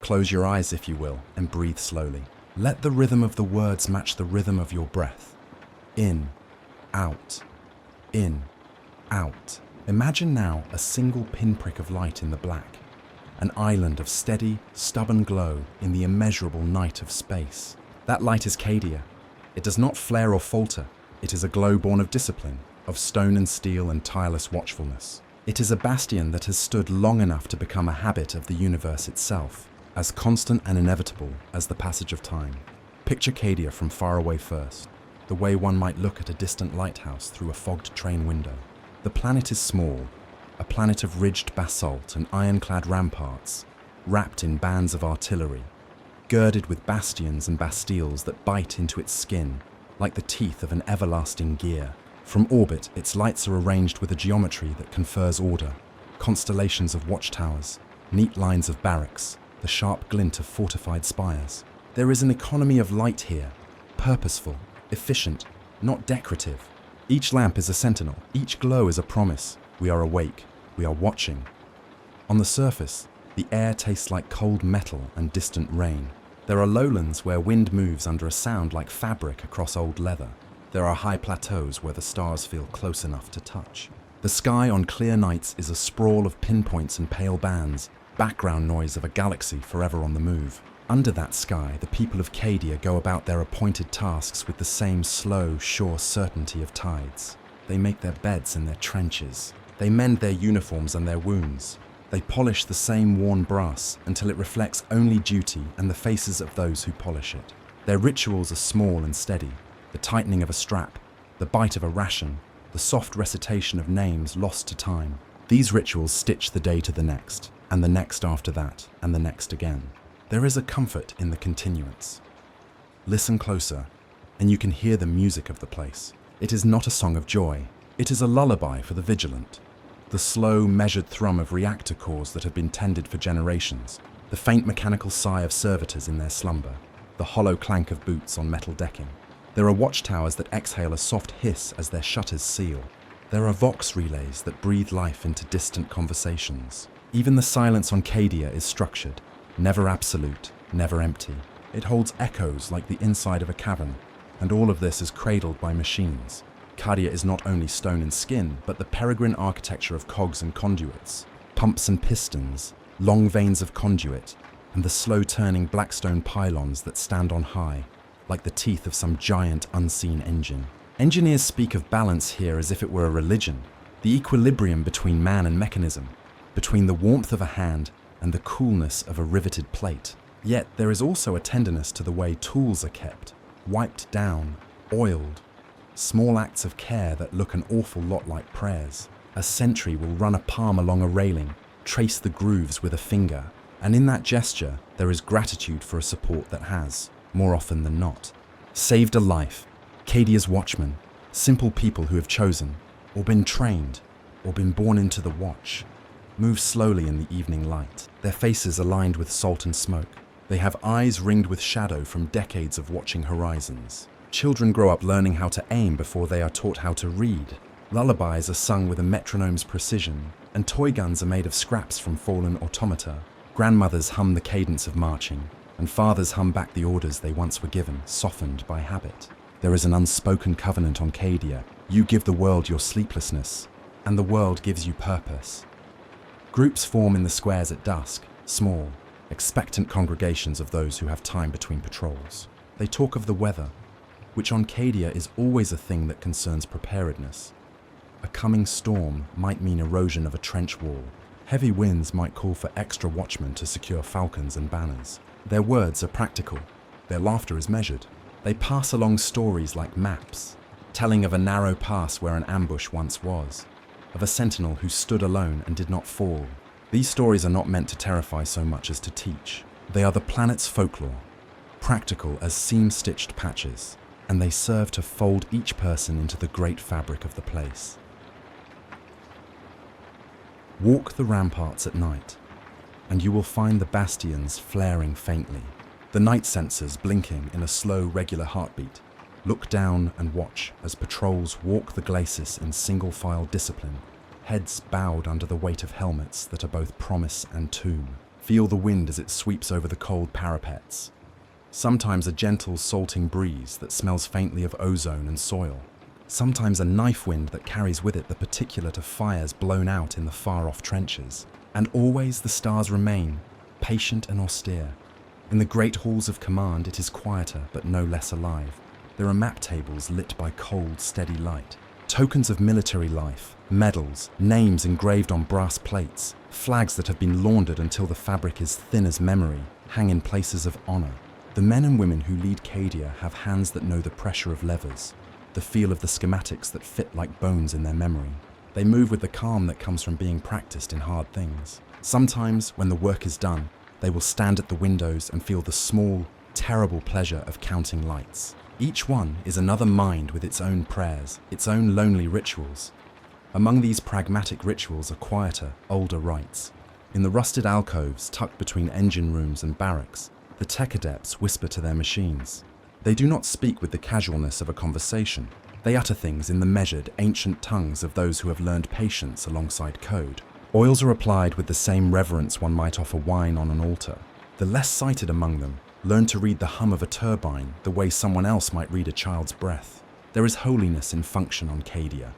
Close your eyes, if you will, and breathe slowly. Let the rhythm of the words match the rhythm of your breath. In, out, in, out. Imagine now a single pinprick of light in the black, an island of steady, stubborn glow in the immeasurable night of space. That light is Cadia. It does not flare or falter. It is a glow born of discipline, of stone and steel and tireless watchfulness. It is a bastion that has stood long enough to become a habit of the universe itself, as constant and inevitable as the passage of time. Picture Cadia from far away first, the way one might look at a distant lighthouse through a fogged train window. The planet is small, a planet of ridged basalt and ironclad ramparts, wrapped in bands of artillery, girded with bastions and bastilles that bite into its skin like the teeth of an everlasting gear. From orbit, its lights are arranged with a geometry that confers order, constellations of watchtowers, neat lines of barracks, the sharp glint of fortified spires. There is an economy of light here, purposeful, efficient, not decorative. Each lamp is a sentinel, each glow is a promise. We are awake, we are watching. On the surface, the air tastes like cold metal and distant rain. There are lowlands where wind moves under a sound like fabric across old leather. There are high plateaus where the stars feel close enough to touch. The sky on clear nights is a sprawl of pinpoints and pale bands, background noise of a galaxy forever on the move. Under that sky, the people of Cadia go about their appointed tasks with the same slow, sure certainty of tides. They make their beds in their trenches. They mend their uniforms and their wounds. They polish the same worn brass until it reflects only duty and the faces of those who polish it. Their rituals are small and steady. The tightening of a strap, the bite of a ration, the soft recitation of names lost to time. These rituals stitch the day to the next, and the next after that, and the next again. There is a comfort in the continuance. Listen closer, and you can hear the music of the place. It is not a song of joy. It is a lullaby for the vigilant. The slow, measured thrum of reactor cores that have been tended for generations. The faint mechanical sigh of servitors in their slumber. The hollow clank of boots on metal decking. There are watchtowers that exhale a soft hiss as their shutters seal. There are vox relays that breathe life into distant conversations. Even the silence on Cadia is structured, never absolute, never empty. It holds echoes like the inside of a cavern, and all of this is cradled by machines. Cadia is not only stone and skin, but the peregrine architecture of cogs and conduits, pumps and pistons, long veins of conduit, and the slow-turning blackstone pylons that stand on high, like the teeth of some giant unseen engine. Engineers speak of balance here as if it were a religion, the equilibrium between man and mechanism, between the warmth of a hand and the coolness of a riveted plate. Yet there is also a tenderness to the way tools are kept, wiped down, oiled, small acts of care that look an awful lot like prayers. A sentry will run a palm along a railing, trace the grooves with a finger, and in that gesture there is gratitude for a support that has, more often than not, saved a life. Cadia's watchmen, simple people who have chosen, or been trained, or been born into the watch, move slowly in the evening light, their faces aligned with salt and smoke. They have eyes ringed with shadow from decades of watching horizons. Children grow up learning how to aim before they are taught how to read. Lullabies are sung with a metronome's precision, and toy guns are made of scraps from fallen automata. Grandmothers hum the cadence of marching, and fathers hum back the orders they once were given, softened by habit. There is an unspoken covenant on Cadia. You give the world your sleeplessness, and the world gives you purpose. Groups form in the squares at dusk, small, expectant congregations of those who have time between patrols. They talk of the weather, which on Cadia is always a thing that concerns preparedness. A coming storm might mean erosion of a trench wall. Heavy winds might call for extra watchmen to secure falcons and banners. Their words are practical. Their laughter is measured. They pass along stories like maps, telling of a narrow pass where an ambush once was, of a sentinel who stood alone and did not fall. These stories are not meant to terrify so much as to teach. They are the planet's folklore, practical as seam-stitched patches, and they serve to fold each person into the great fabric of the place. Walk the ramparts at night, and you will find the bastions flaring faintly, the night sensors blinking in a slow, regular heartbeat. Look down and watch as patrols walk the glacis in single-file discipline, heads bowed under the weight of helmets that are both promise and tomb. Feel the wind as it sweeps over the cold parapets. Sometimes a gentle, salting breeze that smells faintly of ozone and soil. Sometimes a knife wind that carries with it the particulate of fires blown out in the far-off trenches. And always the stars remain, patient and austere. In the great halls of command it is quieter, but no less alive. There are map tables lit by cold, steady light. Tokens of military life, medals, names engraved on brass plates, flags that have been laundered until the fabric is thin as memory, hang in places of honor. The men and women who lead Cadia have hands that know the pressure of levers, the feel of the schematics that fit like bones in their memory. They move with the calm that comes from being practiced in hard things. Sometimes, when the work is done, they will stand at the windows and feel the small, terrible pleasure of counting lights. Each one is another mind with its own prayers, its own lonely rituals. Among these pragmatic rituals are quieter, older rites. In the rusted alcoves tucked between engine rooms and barracks, the tech adepts whisper to their machines. They do not speak with the casualness of a conversation. They utter things in the measured, ancient tongues of those who have learned patience alongside code. Oils are applied with the same reverence one might offer wine on an altar. The less sighted among them learn to read the hum of a turbine the way someone else might read a child's breath. There is holiness in function on Cadia.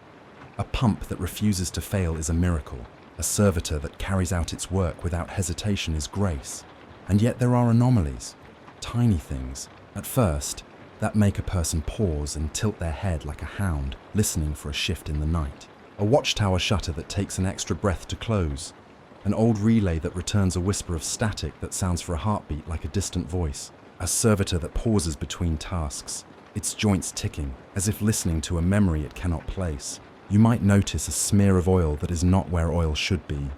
A pump that refuses to fail is a miracle. A servitor that carries out its work without hesitation is grace. And yet there are anomalies, tiny things, at first, that make a person pause and tilt their head like a hound, listening for a shift in the night. A watchtower shutter that takes an extra breath to close. An old relay that returns a whisper of static that sounds for a heartbeat like a distant voice. A servitor that pauses between tasks, its joints ticking, as if listening to a memory it cannot place. You might notice a smear of oil that is not where oil should be,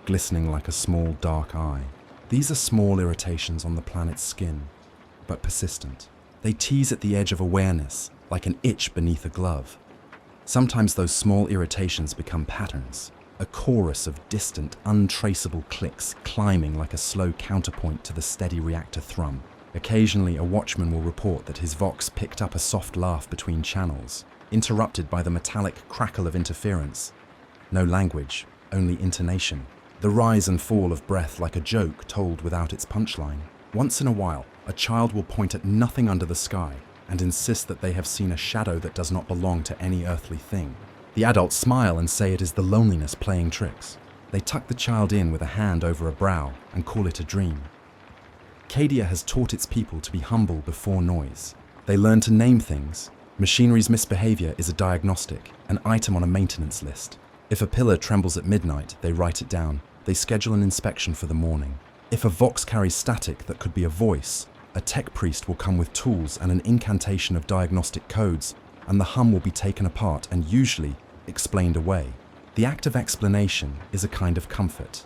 glistening like a small dark eye. These are small irritations on the planet's skin, but persistent. They tease at the edge of awareness, like an itch beneath a glove. Sometimes those small irritations become patterns, a chorus of distant, untraceable clicks climbing like a slow counterpoint to the steady reactor thrum. Occasionally, a watchman will report that his Vox picked up a soft laugh between channels, interrupted by the metallic crackle of interference. No language, only intonation. The rise and fall of breath like a joke told without its punchline. Once in a while, a child will point at nothing under the sky and insist that they have seen a shadow that does not belong to any earthly thing. The adults smile and say it is the loneliness playing tricks. They tuck the child in with a hand over a brow and call it a dream. Cadia has taught its people to be humble before noise. They learn to name things. Machinery's misbehavior is a diagnostic, an item on a maintenance list. If a pillar trembles at midnight, they write it down. They schedule an inspection for the morning. If a Vox carries static that could be a voice, a tech priest will come with tools and an incantation of diagnostic codes, and the hum will be taken apart and usually explained away. The act of explanation is a kind of comfort.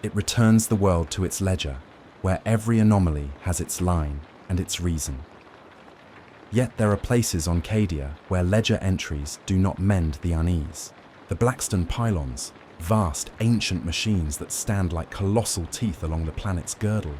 It returns the world to its ledger, where every anomaly has its line and its reason. Yet there are places on Cadia where ledger entries do not mend the unease. The Blackstone pylons, vast, ancient machines that stand like colossal teeth along the planet's girdle,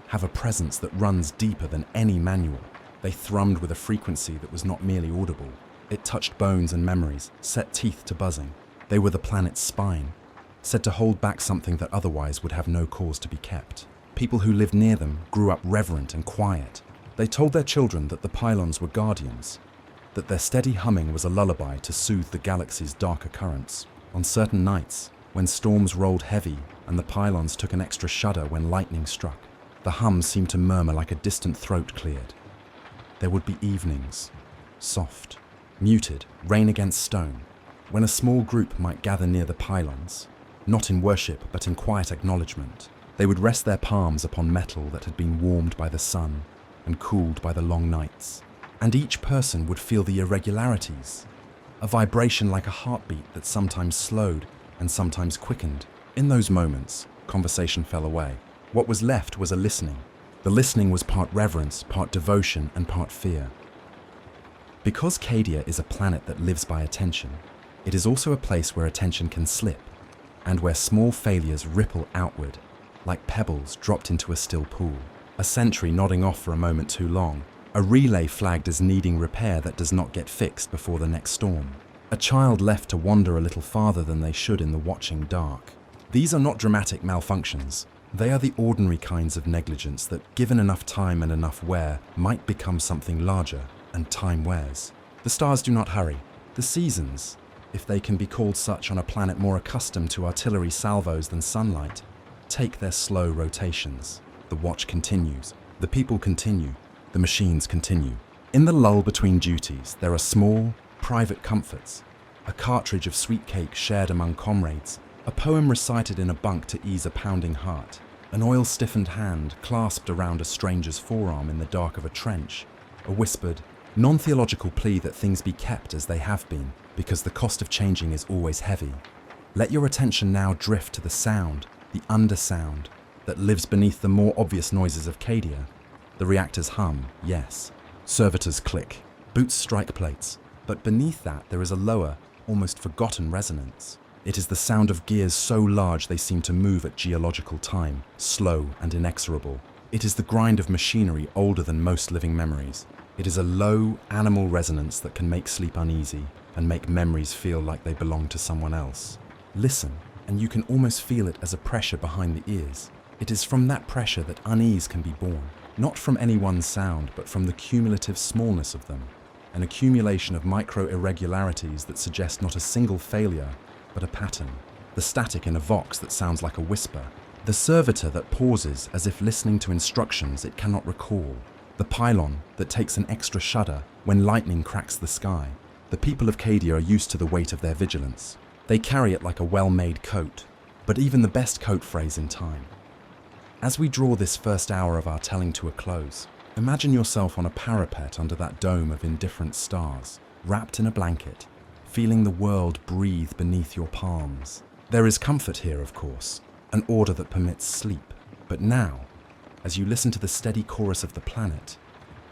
have a presence that runs deeper than any manual. They thrummed with a frequency that was not merely audible. It touched bones and memories, set teeth to buzzing. They were the planet's spine, said to hold back something that otherwise would have no cause to be kept. People who lived near them grew up reverent and quiet. They told their children that the pylons were guardians, that their steady humming was a lullaby to soothe the galaxy's darker currents. On certain nights, when storms rolled heavy and the pylons took an extra shudder when lightning struck, the hum seemed to murmur like a distant throat cleared. There would be evenings, soft, muted, rain against stone, when a small group might gather near the pylons, not in worship but in quiet acknowledgement. They would rest their palms upon metal that had been warmed by the sun and cooled by the long nights. And each person would feel the irregularities, a vibration like a heartbeat that sometimes slowed and sometimes quickened. In those moments, conversation fell away. What was left was a listening. The listening was part reverence, part devotion, and part fear. Because Cadia is a planet that lives by attention, it is also a place where attention can slip, and where small failures ripple outward, like pebbles dropped into a still pool. A sentry nodding off for a moment too long, a relay flagged as needing repair that does not get fixed before the next storm, a child left to wander a little farther than they should in the watching dark. These are not dramatic malfunctions. They are the ordinary kinds of negligence that, given enough time and enough wear, might become something larger, and time wears. The stars do not hurry. The seasons, if they can be called such on a planet more accustomed to artillery salvos than sunlight, take their slow rotations. The watch continues. The people continue. The machines continue. In the lull between duties, there are small, private comforts. A cartridge of sweet cake shared among comrades. A poem recited in a bunk to ease a pounding heart. An oil-stiffened hand clasped around a stranger's forearm in the dark of a trench. A whispered, non-theological plea that things be kept as they have been, because the cost of changing is always heavy. Let your attention now drift to the sound, the undersound, that lives beneath the more obvious noises of Cadia. The reactors hum, yes. Servitors click. Boots strike plates. But beneath that there is a lower, almost forgotten resonance. It is the sound of gears so large they seem to move at geological time, slow and inexorable. It is the grind of machinery older than most living memories. It is a low, animal resonance that can make sleep uneasy and make memories feel like they belong to someone else. Listen, and you can almost feel it as a pressure behind the ears. It is from that pressure that unease can be born, not from any one sound, but from the cumulative smallness of them, an accumulation of micro-irregularities that suggest not a single failure, but a pattern. The static in a vox that sounds like a whisper. The servitor that pauses as if listening to instructions it cannot recall. The pylon that takes an extra shudder when lightning cracks the sky. The people of Cadia are used to the weight of their vigilance. They carry it like a well-made coat, but even the best coat frays in time. As we draw this first hour of our telling to a close, imagine yourself on a parapet under that dome of indifferent stars, wrapped in a blanket, feeling the world breathe beneath your palms. There is comfort here, of course, an order that permits sleep. But now, as you listen to the steady chorus of the planet,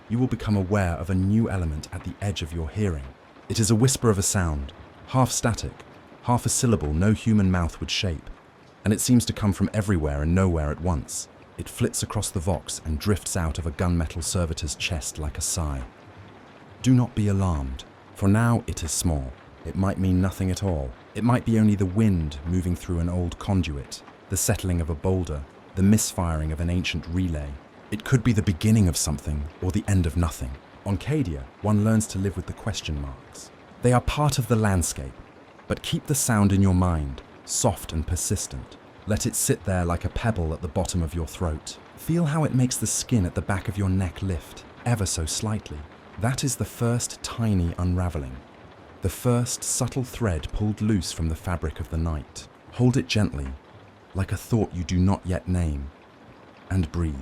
you will become aware of a new element at the edge of your hearing. It is a whisper of a sound, half static, half a syllable no human mouth would shape, and it seems to come from everywhere and nowhere at once. It flits across the vox and drifts out of a gunmetal servitor's chest like a sigh. Do not be alarmed, for now it is small. It might mean nothing at all. It might be only the wind moving through an old conduit, the settling of a boulder, the misfiring of an ancient relay. It could be the beginning of something or the end of nothing. On Cadia, one learns to live with the question marks. They are part of the landscape, but keep the sound in your mind, soft and persistent. Let it sit there like a pebble at the bottom of your throat. Feel how it makes the skin at the back of your neck lift, ever so slightly. That is the first tiny unraveling. The first subtle thread pulled loose from the fabric of the night. Hold it gently, like a thought you do not yet name. And breathe.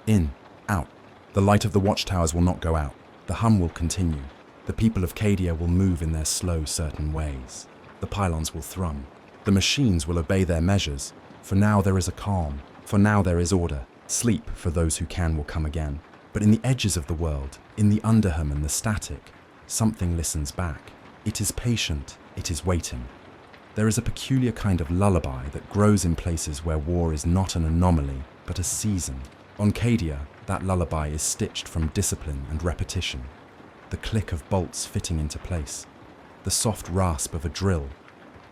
In, out. The light of the watchtowers will not go out. The hum will continue. The people of Cadia will move in their slow, certain ways. The pylons will thrum. The machines will obey their measures. For now there is a calm. For now there is order. Sleep, for those who can, will come again. But in the edges of the world, in the underhum and the static, something listens back. It is patient. It is waiting. There is a peculiar kind of lullaby that grows in places where war is not an anomaly, but a season. On Cadia, that lullaby is stitched from discipline and repetition. The click of bolts fitting into place. The soft rasp of a drill.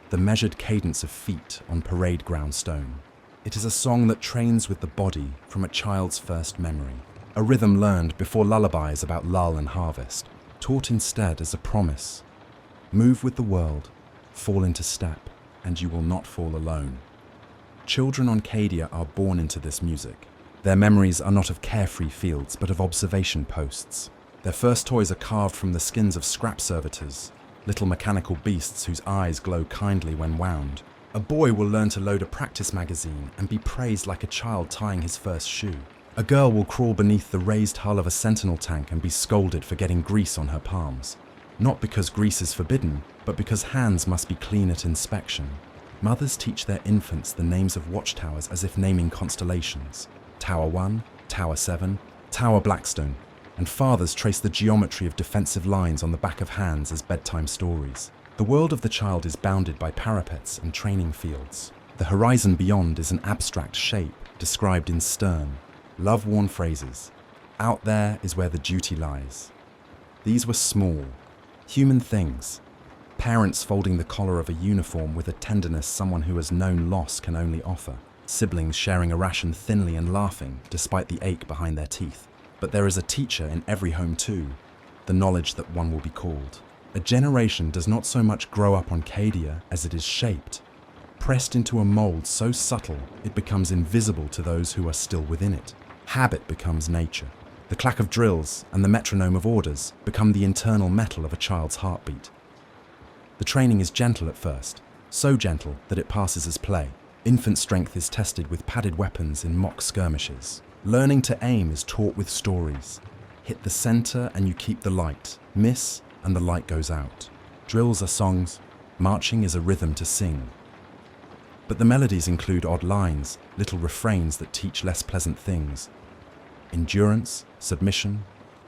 The measured cadence of feet on parade ground stone. It is a song that trains with the body from a child's first memory. A rhythm learned before lullabies about lull and harvest. Taught instead as a promise. Move with the world, fall into step, and you will not fall alone. Children on Cadia are born into this music. Their memories are not of carefree fields, but of observation posts. Their first toys are carved from the skins of scrap servitors, little mechanical beasts whose eyes glow kindly when wound. A boy will learn to load a practice magazine and be praised like a child tying his first shoe. A girl will crawl beneath the raised hull of a sentinel tank and be scolded for getting grease on her palms. Not because grease is forbidden, but because hands must be clean at inspection. Mothers teach their infants the names of watchtowers as if naming constellations. Tower 1, Tower 7, Tower Blackstone, and fathers trace the geometry of defensive lines on the back of hands as bedtime stories. The world of the child is bounded by parapets and training fields. The horizon beyond is an abstract shape, described in stern, love-worn phrases. Out there is where the duty lies. These were small, human things. Parents folding the collar of a uniform with a tenderness someone who has known loss can only offer. siblings sharing a ration thinly and laughing despite the ache behind their teeth. But there is a teacher in every home too, the knowledge that one will be called. A generation does not so much grow up on Cadia as it is shaped, pressed into a mold so subtle it becomes invisible to those who are still within it. Habit becomes nature. The clack of drills and the metronome of orders become the internal metal of a child's heartbeat. The training is gentle at first, so gentle that it passes as play. Infant strength is tested with padded weapons in mock skirmishes. Learning to aim is taught with stories. Hit the center and you keep the light. Miss and the light goes out. Drills are songs. Marching is a rhythm to sing. But the melodies include odd lines, little refrains that teach less pleasant things. Endurance, submission,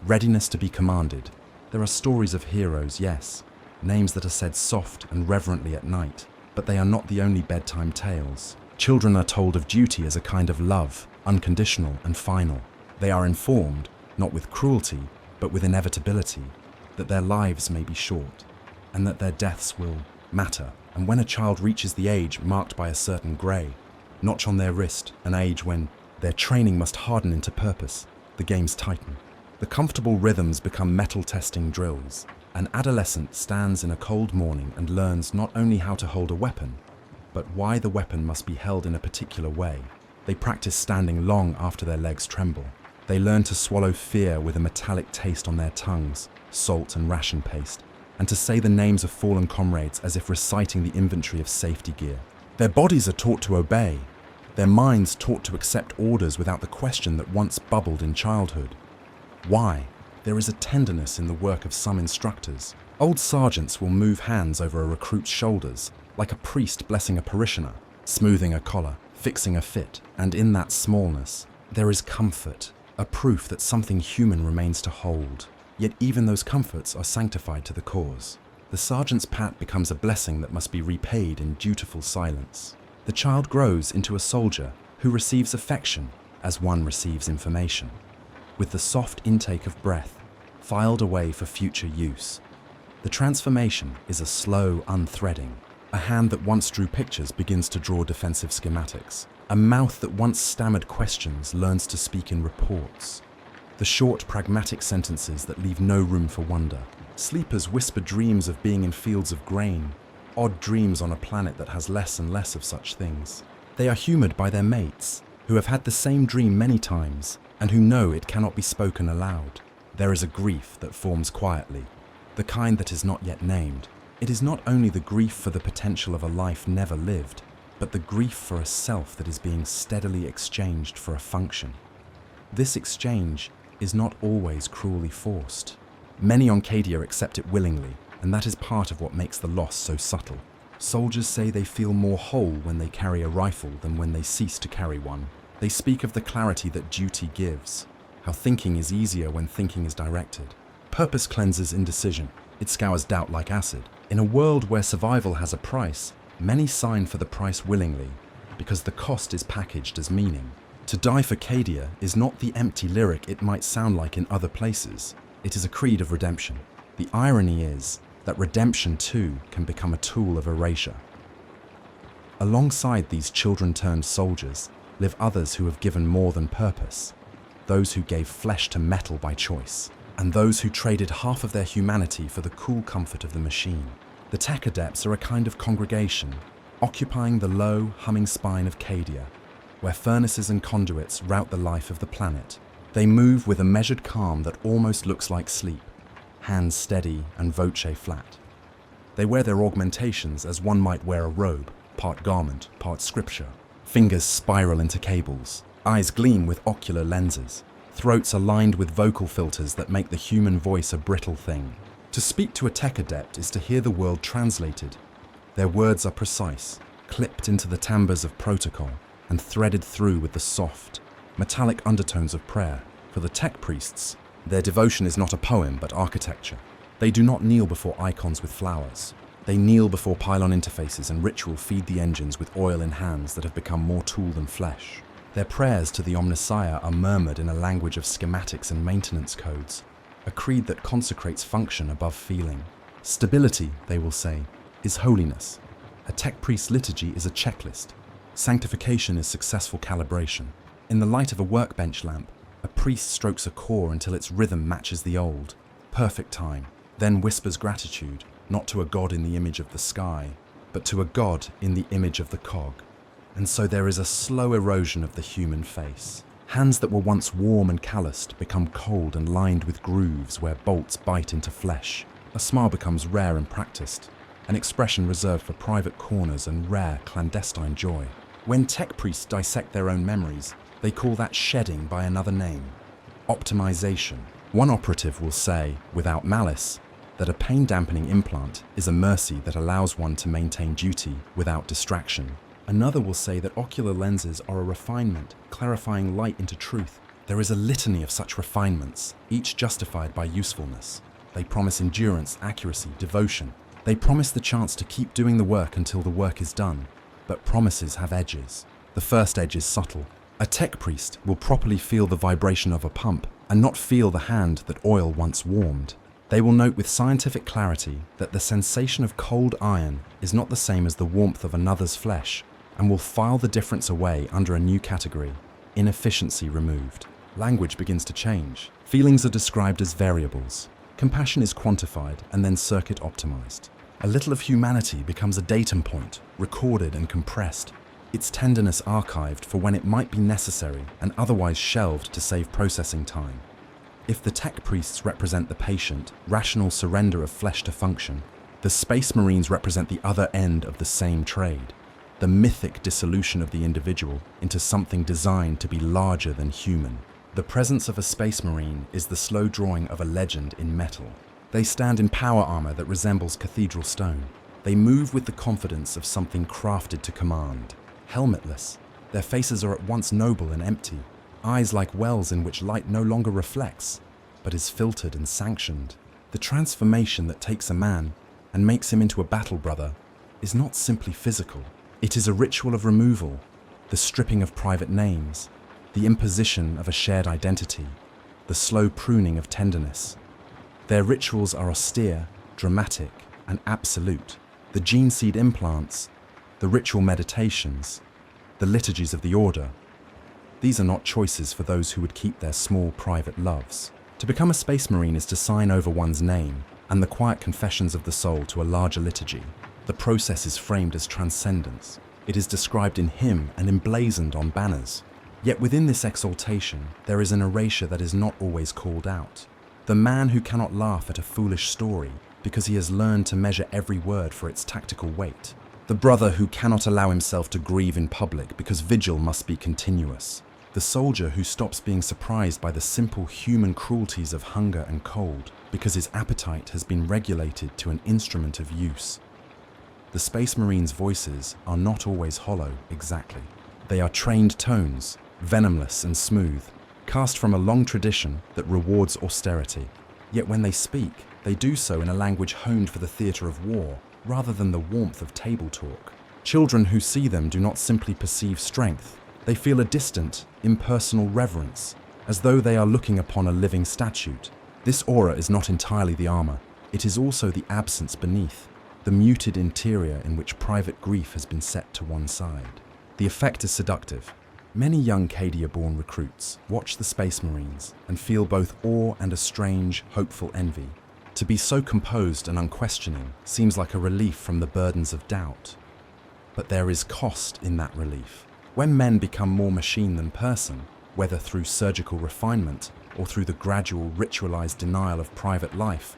readiness to be commanded. There are stories of heroes, yes, names that are said soft and reverently at night, but they are not the only bedtime tales. Children are told of duty as a kind of love, unconditional and final. They are informed, not with cruelty, but with inevitability, that their lives may be short, and that their deaths will matter. And when a child reaches the age marked by a certain grey notch on their wrist, an age when their training must harden into purpose, the games tighten. The comfortable rhythms become metal-testing drills. An adolescent stands in a cold morning and learns not only how to hold a weapon, but why the weapon must be held in a particular way. They practice standing long after their legs tremble. They learn to swallow fear with a metallic taste on their tongues, salt and ration paste, and to say the names of fallen comrades as if reciting the inventory of safety gear. Their bodies are taught to obey, their minds taught to accept orders without the question that once bubbled in childhood. Why? There is a tenderness in the work of some instructors. Old sergeants will move hands over a recruit's shoulders, like a priest blessing a parishioner, smoothing a collar, fixing a fit, and in that smallness, there is comfort, a proof that something human remains to hold. Yet even those comforts are sanctified to the cause. The sergeant's pat becomes a blessing that must be repaid in dutiful silence. The child grows into a soldier who receives affection as one receives information, with the soft intake of breath filed away for future use. The transformation is a slow unthreading. A hand that once drew pictures begins to draw defensive schematics. A mouth that once stammered questions learns to speak in reports. The short, pragmatic sentences that leave no room for wonder. Sleepers whisper dreams of being in fields of grain, odd dreams on a planet that has less and less of such things. They are humoured by their mates, who have had the same dream many times, and who know it cannot be spoken aloud. There is a grief that forms quietly, the kind that is not yet named. It is not only the grief for the potential of a life never lived, but the grief for a self that is being steadily exchanged for a function. This exchange is not always cruelly forced. Many on Cadia accept it willingly, and that is part of what makes the loss so subtle. Soldiers say they feel more whole when they carry a rifle than when they cease to carry one. They speak of the clarity that duty gives, how thinking is easier when thinking is directed. Purpose cleanses indecision. It scours doubt like acid. In a world where survival has a price, many sign for the price willingly, because the cost is packaged as meaning. To die for Cadia is not the empty lyric it might sound like in other places. It is a creed of redemption. The irony is that redemption too can become a tool of erasure. Alongside these children-turned soldiers live others who have given more than purpose, those who gave flesh to metal by choice, and those who traded half of their humanity for the cool comfort of the machine. The tech adepts are a kind of congregation, occupying the low, humming spine of Cadia, where furnaces and conduits route the life of the planet. They move with a measured calm that almost looks like sleep, hands steady and voce flat. They wear their augmentations as one might wear a robe, part garment, part scripture. Fingers spiral into cables, eyes gleam with ocular lenses, throats aligned with vocal filters that make the human voice a brittle thing. To speak to a tech adept is to hear the world translated. Their words are precise, clipped into the timbres of protocol, and threaded through with the soft, metallic undertones of prayer. For the tech priests, their devotion is not a poem but architecture. They do not kneel before icons with flowers. They kneel before pylon interfaces and ritual feed the engines with oil in hands that have become more tool than flesh. Their prayers to the Omnissiah are murmured in a language of schematics and maintenance codes, a creed that consecrates function above feeling. Stability, they will say, is holiness. A tech priest's liturgy is a checklist. Sanctification is successful calibration. In the light of a workbench lamp, a priest strokes a core until its rhythm matches the old, perfect time, then whispers gratitude, not to a god in the image of the sky, but to a god in the image of the cog. And so there is a slow erosion of the human face. Hands that were once warm and calloused become cold and lined with grooves where bolts bite into flesh. A smile becomes rare and practiced, an expression reserved for private corners and rare, clandestine joy. When tech priests dissect their own memories, they call that shedding by another name, optimization. One operative will say, without malice, that a pain-dampening implant is a mercy that allows one to maintain duty without distraction. Another will say that ocular lenses are a refinement, clarifying light into truth. There is a litany of such refinements, each justified by usefulness. They promise endurance, accuracy, devotion. They promise the chance to keep doing the work until the work is done. But promises have edges. The first edge is subtle. A tech priest will properly feel the vibration of a pump and not feel the hand that oil once warmed. They will note with scientific clarity that the sensation of cold iron is not the same as the warmth of another's flesh, and will file the difference away under a new category, inefficiency removed. Language begins to change. Feelings are described as variables. Compassion is quantified and then circuit optimized. A little of humanity becomes a datum point, recorded and compressed, its tenderness archived for when it might be necessary and otherwise shelved to save processing time. If the tech priests represent the patient, rational surrender of flesh to function, the Space Marines represent the other end of the same trade, the mythic dissolution of the individual into something designed to be larger than human. The presence of a Space Marine is the slow drawing of a legend in metal. They stand in power armor that resembles cathedral stone. They move with the confidence of something crafted to command. Helmetless, their faces are at once noble and empty, eyes like wells in which light no longer reflects, but is filtered and sanctioned. The transformation that takes a man and makes him into a battle brother is not simply physical. It is a ritual of removal, the stripping of private names, the imposition of a shared identity, the slow pruning of tenderness. Their rituals are austere, dramatic, and absolute. The gene seed implants, the ritual meditations, the liturgies of the order. These are not choices for those who would keep their small private loves. To become a Space Marine is to sign over one's name and the quiet confessions of the soul to a larger liturgy. The process is framed as transcendence. It is described in hymn and emblazoned on banners. Yet within this exaltation, there is an erasure that is not always called out. The man who cannot laugh at a foolish story because he has learned to measure every word for its tactical weight. The brother who cannot allow himself to grieve in public because vigil must be continuous. The soldier who stops being surprised by the simple human cruelties of hunger and cold because his appetite has been regulated to an instrument of use. The Space Marines' voices are not always hollow, exactly. They are trained tones, venomless and smooth, cast from a long tradition that rewards austerity. Yet when they speak, they do so in a language honed for the theatre of war, rather than the warmth of table talk. Children who see them do not simply perceive strength. They feel a distant, impersonal reverence, as though they are looking upon a living statute. This aura is not entirely the armor. It is also the absence beneath, the muted interior in which private grief has been set to one side. The effect is seductive. Many young Cadia-born recruits watch the Space Marines and feel both awe and a strange, hopeful envy. To be so composed and unquestioning seems like a relief from the burdens of doubt. But there is cost in that relief. When men become more machine than person, whether through surgical refinement or through the gradual ritualized denial of private life,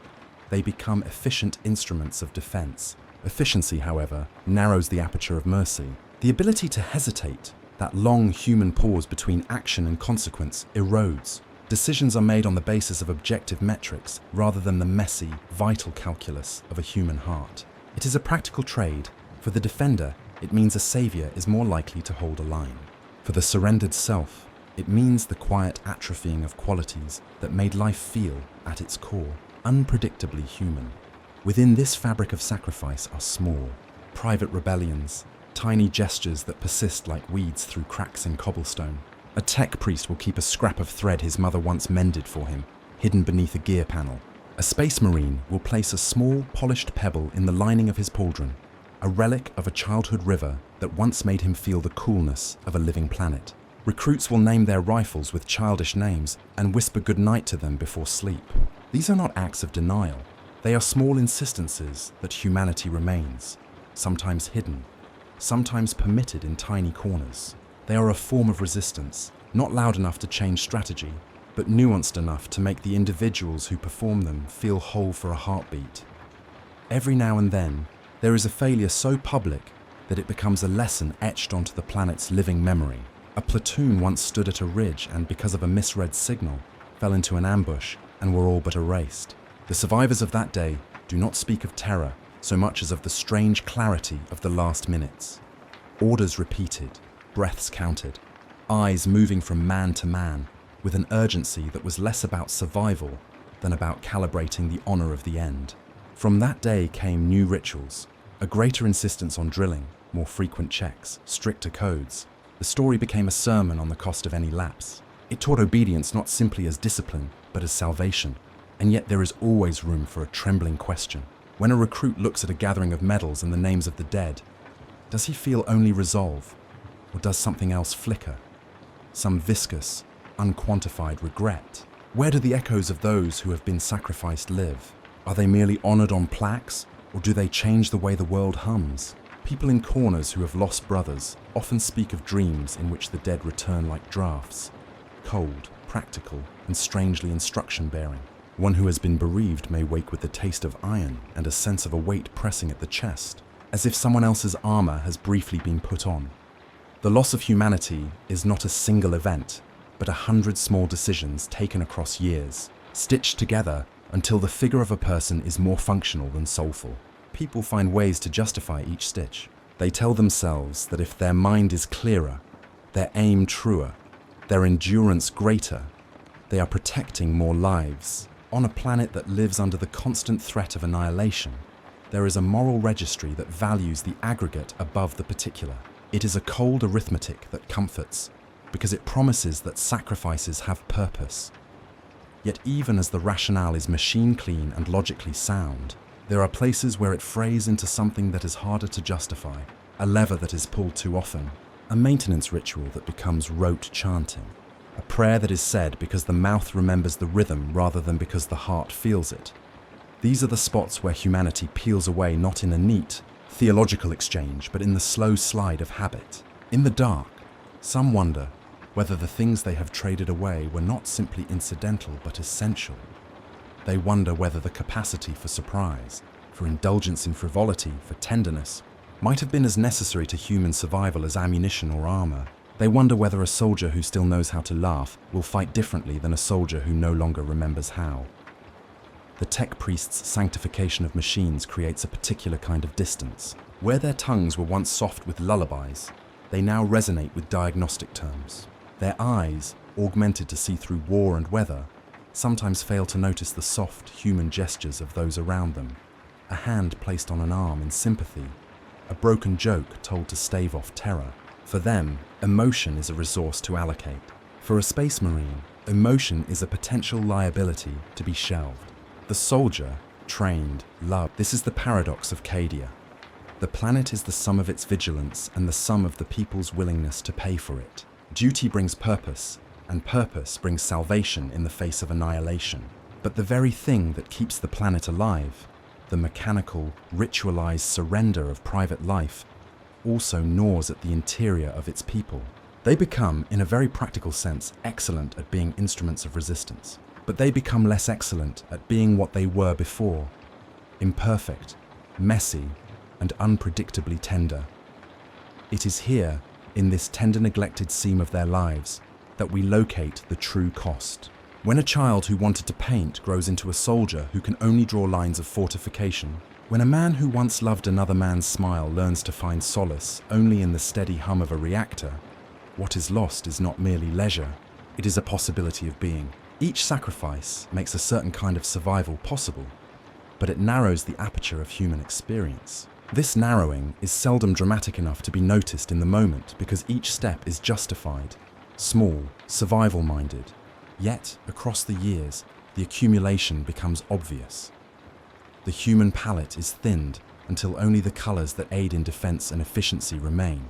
they become efficient instruments of defense. Efficiency, however, narrows the aperture of mercy. The ability to hesitate, that long human pause between action and consequence, erodes. Decisions are made on the basis of objective metrics rather than the messy, vital calculus of a human heart. It is a practical trade. For the defender, it means a savior is more likely to hold a line. For the surrendered self, it means the quiet atrophying of qualities that made life feel, at its core, unpredictably human. Within this fabric of sacrifice are small, private rebellions, tiny gestures that persist like weeds through cracks in cobblestone. A tech priest will keep a scrap of thread his mother once mended for him, hidden beneath a gear panel. A Space Marine will place a small, polished pebble in the lining of his pauldron. a relic of a childhood river that once made him feel the coolness of a living planet. Recruits will name their rifles with childish names and whisper goodnight to them before sleep. These are not acts of denial. They are small insistences that humanity remains, sometimes hidden, sometimes permitted in tiny corners. They are a form of resistance, not loud enough to change strategy, but nuanced enough to make the individuals who perform them feel whole for a heartbeat. Every now and then, there is a failure so public that it becomes a lesson etched onto the planet's living memory. A platoon once stood at a ridge and, because of a misread signal, fell into an ambush and were all but erased. The survivors of that day do not speak of terror so much as of the strange clarity of the last minutes. Orders repeated, breaths counted, eyes moving from man to man with an urgency that was less about survival than about calibrating the honor of the end. From that day came new rituals, a greater insistence on drilling, more frequent checks, stricter codes. The story became a sermon on the cost of any lapse. It taught obedience not simply as discipline, but as salvation. And yet there is always room for a trembling question. When a recruit looks at a gathering of medals and the names of the dead, does he feel only resolve, or does something else flicker? Some viscous, unquantified regret? Where do the echoes of those who have been sacrificed live? Are they merely honored on plaques, or do they change the way the world hums? People in corners who have lost brothers often speak of dreams in which the dead return like drafts, cold, practical, and strangely instruction-bearing. One who has been bereaved may wake with the taste of iron and a sense of a weight pressing at the chest, as if someone else's armor has briefly been put on. The loss of humanity is not a single event, but 100 small decisions taken across years, stitched together until the figure of a person is more functional than soulful. People find ways to justify each stitch. They tell themselves that if their mind is clearer, their aim truer, their endurance greater, they are protecting more lives. On a planet that lives under the constant threat of annihilation, there is a moral registry that values the aggregate above the particular. It is a cold arithmetic that comforts, because it promises that sacrifices have purpose. Yet even as the rationale is machine clean and logically sound, there are places where it frays into something that is harder to justify, a lever that is pulled too often, a maintenance ritual that becomes rote chanting, a prayer that is said because the mouth remembers the rhythm rather than because the heart feels it. These are the spots where humanity peels away not in a neat, theological exchange, but in the slow slide of habit. In the dark, some wonder whether the things they have traded away were not simply incidental but essential. They wonder whether the capacity for surprise, for indulgence in frivolity, for tenderness, might have been as necessary to human survival as ammunition or armor. They wonder whether a soldier who still knows how to laugh will fight differently than a soldier who no longer remembers how. The tech priest's sanctification of machines creates a particular kind of distance. Where their tongues were once soft with lullabies, they now resonate with diagnostic terms. Their eyes, augmented to see through war and weather, sometimes fail to notice the soft human gestures of those around them. A hand placed on an arm in sympathy, a broken joke told to stave off terror. For them, emotion is a resource to allocate. For a space marine, emotion is a potential liability to be shelved. The soldier, trained, loved. This is the paradox of Cadia. The planet is the sum of its vigilance and the sum of the people's willingness to pay for it. Duty brings purpose, and purpose brings salvation in the face of annihilation. But the very thing that keeps the planet alive, the mechanical, ritualized surrender of private life, also gnaws at the interior of its people. They become, in a very practical sense, excellent at being instruments of resistance, but they become less excellent at being what they were before: imperfect, messy, and unpredictably tender. It is here, in this tender neglected seam of their lives, that we locate the true cost. When a child who wanted to paint grows into a soldier who can only draw lines of fortification, when a man who once loved another man's smile learns to find solace only in the steady hum of a reactor, what is lost is not merely leisure, it is a possibility of being. Each sacrifice makes a certain kind of survival possible, but it narrows the aperture of human experience. This narrowing is seldom dramatic enough to be noticed in the moment because each step is justified, small, survival-minded. Yet, across the years, the accumulation becomes obvious. The human palate is thinned until only the colors that aid in defense and efficiency remain.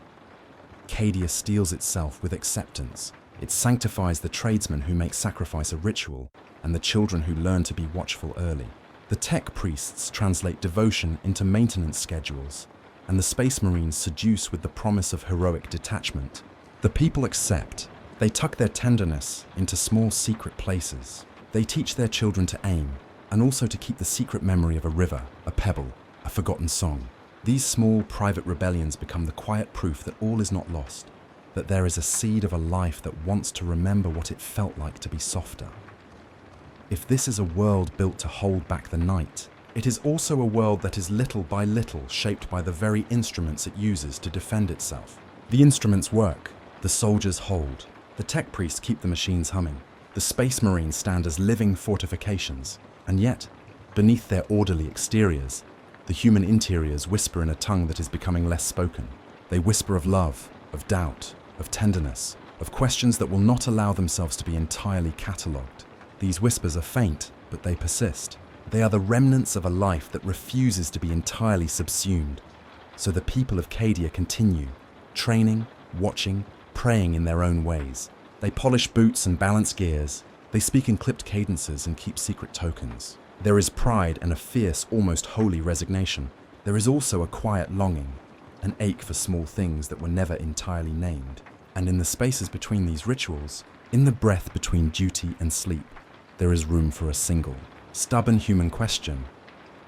Cadia steels itself with acceptance. It sanctifies the tradesmen who make sacrifice a ritual and the children who learn to be watchful early. The tech priests translate devotion into maintenance schedules, and the space marines seduce with the promise of heroic detachment. The people accept. They tuck their tenderness into small secret places. They teach their children to aim, and also to keep the secret memory of a river, a pebble, a forgotten song. These small private rebellions become the quiet proof that all is not lost, that there is a seed of a life that wants to remember what it felt like to be softer. If this is a world built to hold back the night, it is also a world that is little by little shaped by the very instruments it uses to defend itself. The instruments work, the soldiers hold, the tech priests keep the machines humming, the space marines stand as living fortifications, and yet, beneath their orderly exteriors, the human interiors whisper in a tongue that is becoming less spoken. They whisper of love, of doubt, of tenderness, of questions that will not allow themselves to be entirely catalogued. These whispers are faint, but they persist. They are the remnants of a life that refuses to be entirely subsumed. So the people of Cadia continue, training, watching, praying in their own ways. They polish boots and balance gears. They speak in clipped cadences and keep secret tokens. There is pride and a fierce, almost holy resignation. There is also a quiet longing, an ache for small things that were never entirely named. And in the spaces between these rituals, in the breath between duty and sleep, there is room for a single, stubborn human question.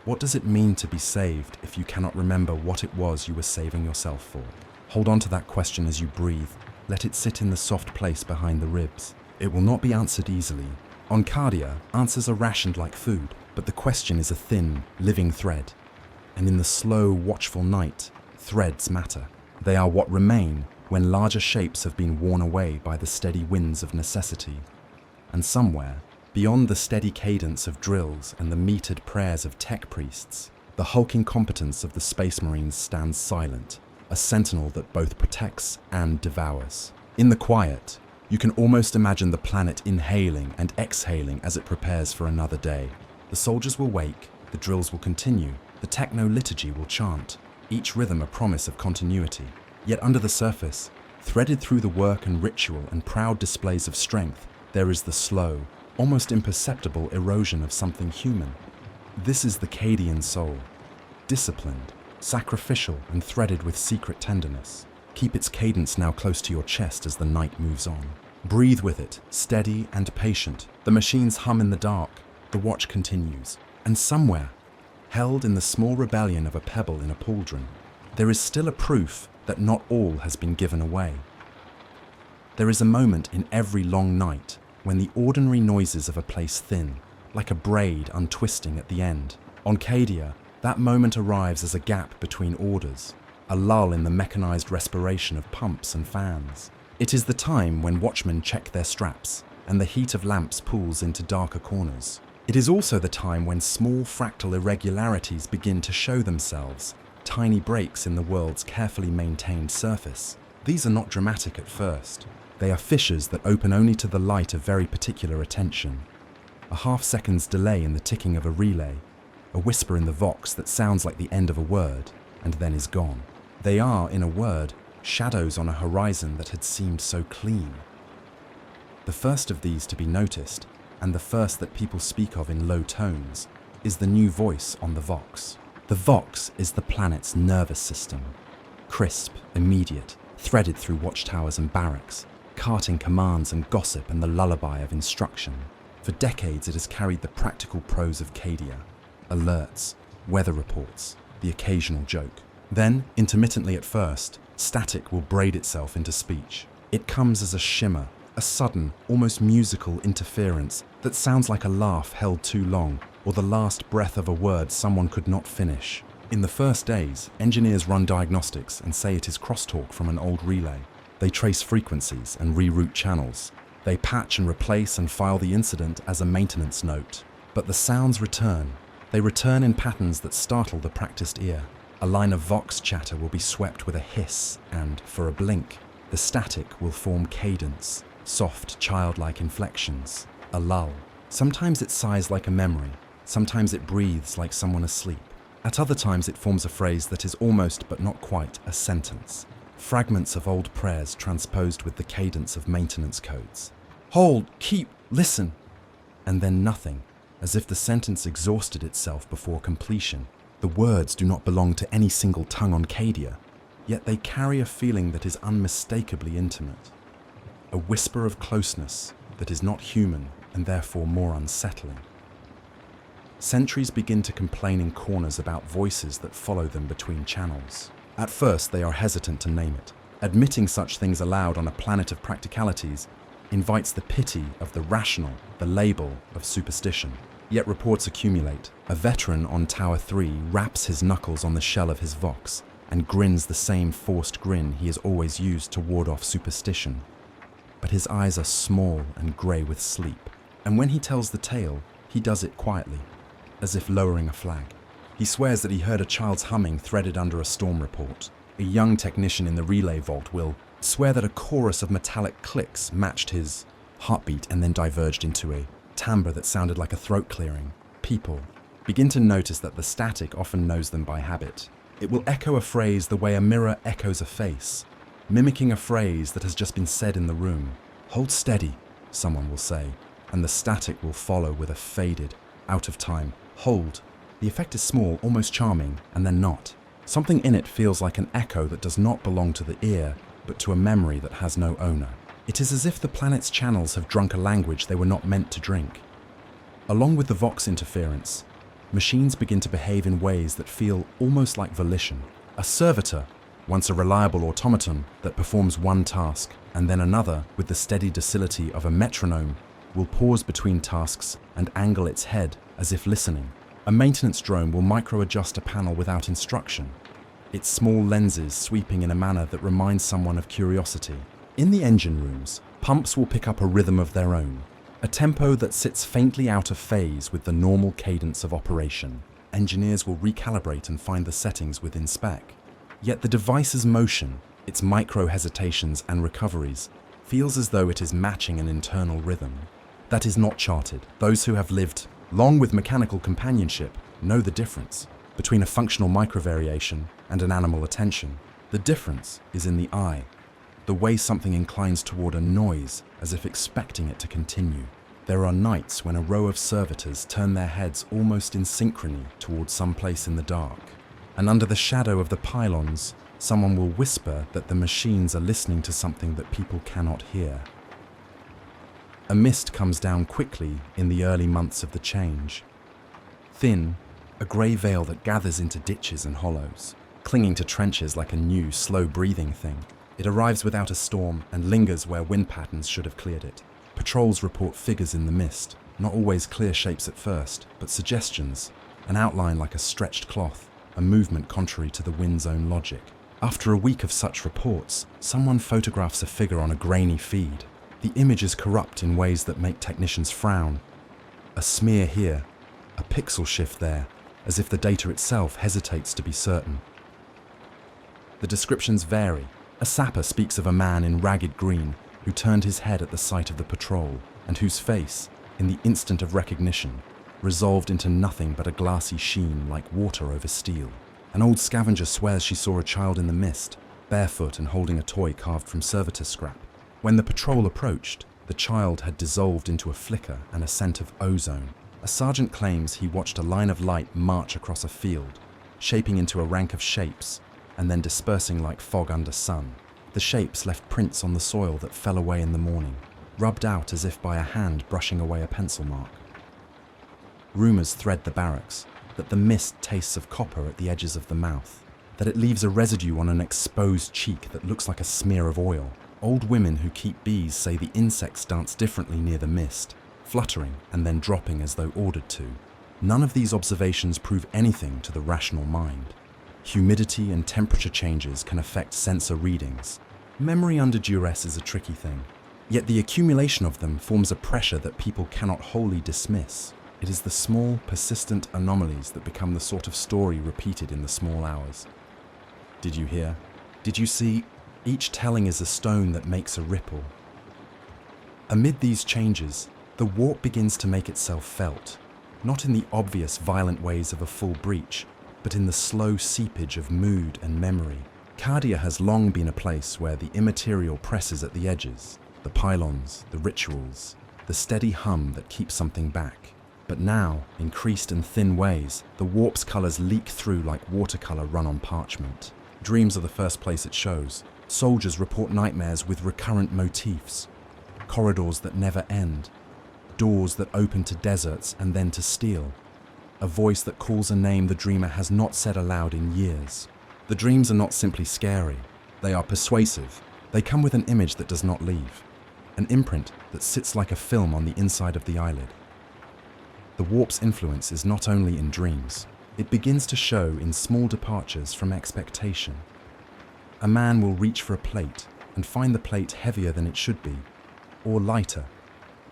What does it mean to be saved if you cannot remember what it was you were saving yourself for? Hold on to that question as you breathe. Let it sit in the soft place behind the ribs. It will not be answered easily. On Cadia, answers are rationed like food, but the question is a thin, living thread. And in the slow, watchful night, threads matter. They are what remain when larger shapes have been worn away by the steady winds of necessity. And somewhere, beyond the steady cadence of drills and the metered prayers of tech priests, the hulking competence of the Space Marines stands silent, a sentinel that both protects and devours. In the quiet, you can almost imagine the planet inhaling and exhaling as it prepares for another day. The soldiers will wake, the drills will continue, the techno-liturgy will chant, each rhythm a promise of continuity. Yet under the surface, threaded through the work and ritual and proud displays of strength, there is the slow, almost imperceptible erosion of something human. This is the Cadian soul, disciplined, sacrificial and threaded with secret tenderness. Keep its cadence now close to your chest as the night moves on. Breathe with it, steady and patient. The machines hum in the dark, the watch continues. And somewhere, held in the small rebellion of a pebble in a pauldron, there is still a proof that not all has been given away. There is a moment in every long night when the ordinary noises of a place thin, like a braid untwisting at the end. On Cadia, that moment arrives as a gap between orders, a lull in the mechanized respiration of pumps and fans. It is the time when watchmen check their straps, and the heat of lamps pools into darker corners. It is also the time when small fractal irregularities begin to show themselves, tiny breaks in the world's carefully maintained surface. These are not dramatic at first. They are fissures that open only to the light of very particular attention. A half-second's delay in the ticking of a relay, a whisper in the vox that sounds like the end of a word, and then is gone. They are, in a word, shadows on a horizon that had seemed so clean. The first of these to be noticed, and the first that people speak of in low tones, is the new voice on the vox. The vox is the planet's nervous system, crisp, immediate, threaded through watchtowers and barracks, carting commands and gossip and the lullaby of instruction. For decades it has carried the practical prose of Cadia, alerts, weather reports, the occasional joke. Then, intermittently at first, static will braid itself into speech. It comes as a shimmer, a sudden, almost musical interference that sounds like a laugh held too long, or the last breath of a word someone could not finish. In the first days, engineers run diagnostics and say it is crosstalk from an old relay. They trace frequencies and reroute channels. They patch and replace and file the incident as a maintenance note. But the sounds return. They return in patterns that startle the practiced ear. A line of vox chatter will be swept with a hiss, and, for a blink, the static will form cadence, soft, childlike inflections, a lull. Sometimes it sighs like a memory, sometimes it breathes like someone asleep. At other times it forms a phrase that is almost but not quite a sentence. Fragments of old prayers transposed with the cadence of maintenance codes. Hold, keep, listen. And then nothing, as if the sentence exhausted itself before completion. The words do not belong to any single tongue on Cadia, yet they carry a feeling that is unmistakably intimate. A whisper of closeness that is not human and therefore more unsettling. Sentries begin to complain in corners about voices that follow them between channels. At first, they are hesitant to name it. Admitting such things aloud on a planet of practicalities invites the pity of the rational, the label of superstition. Yet reports accumulate. A veteran on Tower 3 raps his knuckles on the shell of his Vox and grins the same forced grin he has always used to ward off superstition. But his eyes are small and grey with sleep, and when he tells the tale, he does it quietly, as if lowering a flag. He swears that he heard a child's humming threaded under a storm report. A young technician in the relay vault will swear that a chorus of metallic clicks matched his heartbeat and then diverged into a timbre that sounded like a throat clearing. People begin to notice that the static often knows them by habit. It will echo a phrase the way a mirror echoes a face, mimicking a phrase that has just been said in the room. Hold steady, someone will say, and the static will follow with a faded, out of time, hold. The effect is small, almost charming, and then not. Something in it feels like an echo that does not belong to the ear, but to a memory that has no owner. It is as if the planet's channels have drunk a language they were not meant to drink. Along with the Vox interference, machines begin to behave in ways that feel almost like volition. A servitor, once a reliable automaton that performs one task and then another with the steady docility of a metronome, will pause between tasks and angle its head as if listening. A maintenance drone will micro-adjust a panel without instruction, its small lenses sweeping in a manner that reminds someone of curiosity. In the engine rooms, pumps will pick up a rhythm of their own, a tempo that sits faintly out of phase with the normal cadence of operation. Engineers will recalibrate and find the settings within spec. Yet the device's motion, its micro-hesitations and recoveries, feels as though it is matching an internal rhythm. That is not charted. Those who have lived long with mechanical companionship know the difference between a functional microvariation and an animal attention. The difference is in the eye, the way something inclines toward a noise as if expecting it to continue. There are nights when a row of servitors turn their heads almost in synchrony towards some place in the dark, and under the shadow of the pylons, someone will whisper that the machines are listening to something that people cannot hear. A mist comes down quickly in the early months of the change. Thin, a grey veil that gathers into ditches and hollows, clinging to trenches like a new, slow-breathing thing. It arrives without a storm and lingers where wind patterns should have cleared it. Patrols report figures in the mist, not always clear shapes at first, but suggestions, an outline like a stretched cloth, a movement contrary to the wind's own logic. After a week of such reports, someone photographs a figure on a grainy feed. The image is corrupt in ways that make technicians frown. A smear here, a pixel shift there, as if the data itself hesitates to be certain. The descriptions vary. A sapper speaks of a man in ragged green who turned his head at the sight of the patrol, and whose face, in the instant of recognition, resolved into nothing but a glassy sheen like water over steel. An old scavenger swears she saw a child in the mist, barefoot and holding a toy carved from servitor scrap. When the patrol approached, the child had dissolved into a flicker and a scent of ozone. A sergeant claims he watched a line of light march across a field, shaping into a rank of shapes, and then dispersing like fog under sun. The shapes left prints on the soil that fell away in the morning, rubbed out as if by a hand brushing away a pencil mark. Rumours thread the barracks that the mist tastes of copper at the edges of the mouth, that it leaves a residue on an exposed cheek that looks like a smear of oil. Old women who keep bees say the insects dance differently near the mist, fluttering and then dropping as though ordered to. None of these observations prove anything to the rational mind. Humidity and temperature changes can affect sensor readings. Memory under duress is a tricky thing, yet the accumulation of them forms a pressure that people cannot wholly dismiss. It is the small, persistent anomalies that become the sort of story repeated in the small hours. Did you hear? Did you see? Each telling is a stone that makes a ripple. Amid these changes, the warp begins to make itself felt, not in the obvious violent ways of a full breach, but but in the slow seepage of mood and memory. Cadia has long been a place where the immaterial presses at the edges, the pylons, the rituals, the steady hum that keeps something back. But now, in creased and thin ways, the warp's colours leak through like watercolour run on parchment. Dreams are the first place it shows. Soldiers report nightmares with recurrent motifs. Corridors that never end. Doors that open to deserts and then to steel. A voice that calls a name the dreamer has not said aloud in years. The dreams are not simply scary. They are persuasive. They come with an image that does not leave. An imprint that sits like a film on the inside of the eyelid. The warp's influence is not only in dreams. It begins to show in small departures from expectation. A man will reach for a plate and find the plate heavier than it should be, or lighter,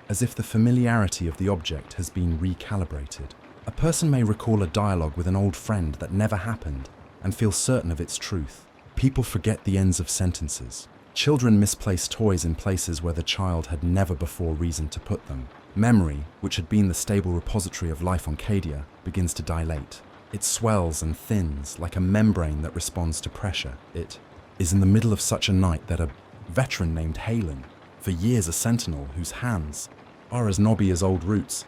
as if the familiarity of the object has been recalibrated. A person may recall a dialogue with an old friend that never happened and feel certain of its truth. People forget the ends of sentences. Children misplace toys in places where the child had never before reasoned to put them. Memory, which had been the stable repository of life on Cadia, begins to dilate. It swells and thins like a membrane that responds to pressure. It is in the middle of such a night that a veteran named Halen, for years a sentinel whose hands are as knobby as old roots,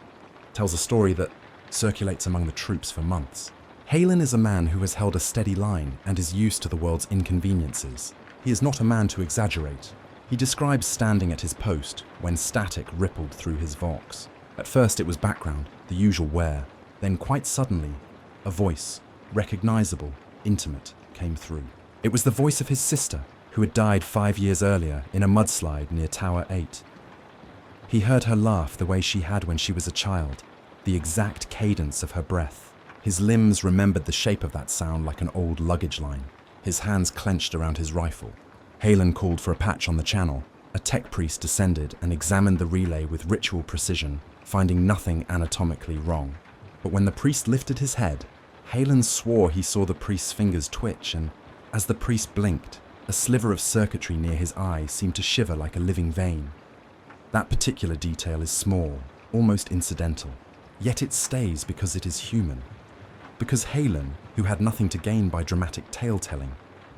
tells a story that circulates among the troops for months. Halen is a man who has held a steady line and is used to the world's inconveniences. He is not a man to exaggerate. He describes standing at his post when static rippled through his vox. At first it was background, the usual wear. Then quite suddenly, a voice, recognizable, intimate, came through. It was the voice of his sister, who had died 5 years earlier in a mudslide near Tower 8. He heard her laugh the way she had when she was a child, the exact cadence of her breath. His limbs remembered the shape of that sound like an old luggage line. His hands clenched around his rifle. Halen called for a patch on the channel. A tech priest descended and examined the relay with ritual precision, finding nothing anatomically wrong. But when the priest lifted his head, Halen swore he saw the priest's fingers twitch, and as the priest blinked, a sliver of circuitry near his eye seemed to shiver like a living vein. That particular detail is small, almost incidental, yet it stays because it is human. Because Halen, who had nothing to gain by dramatic tale-telling,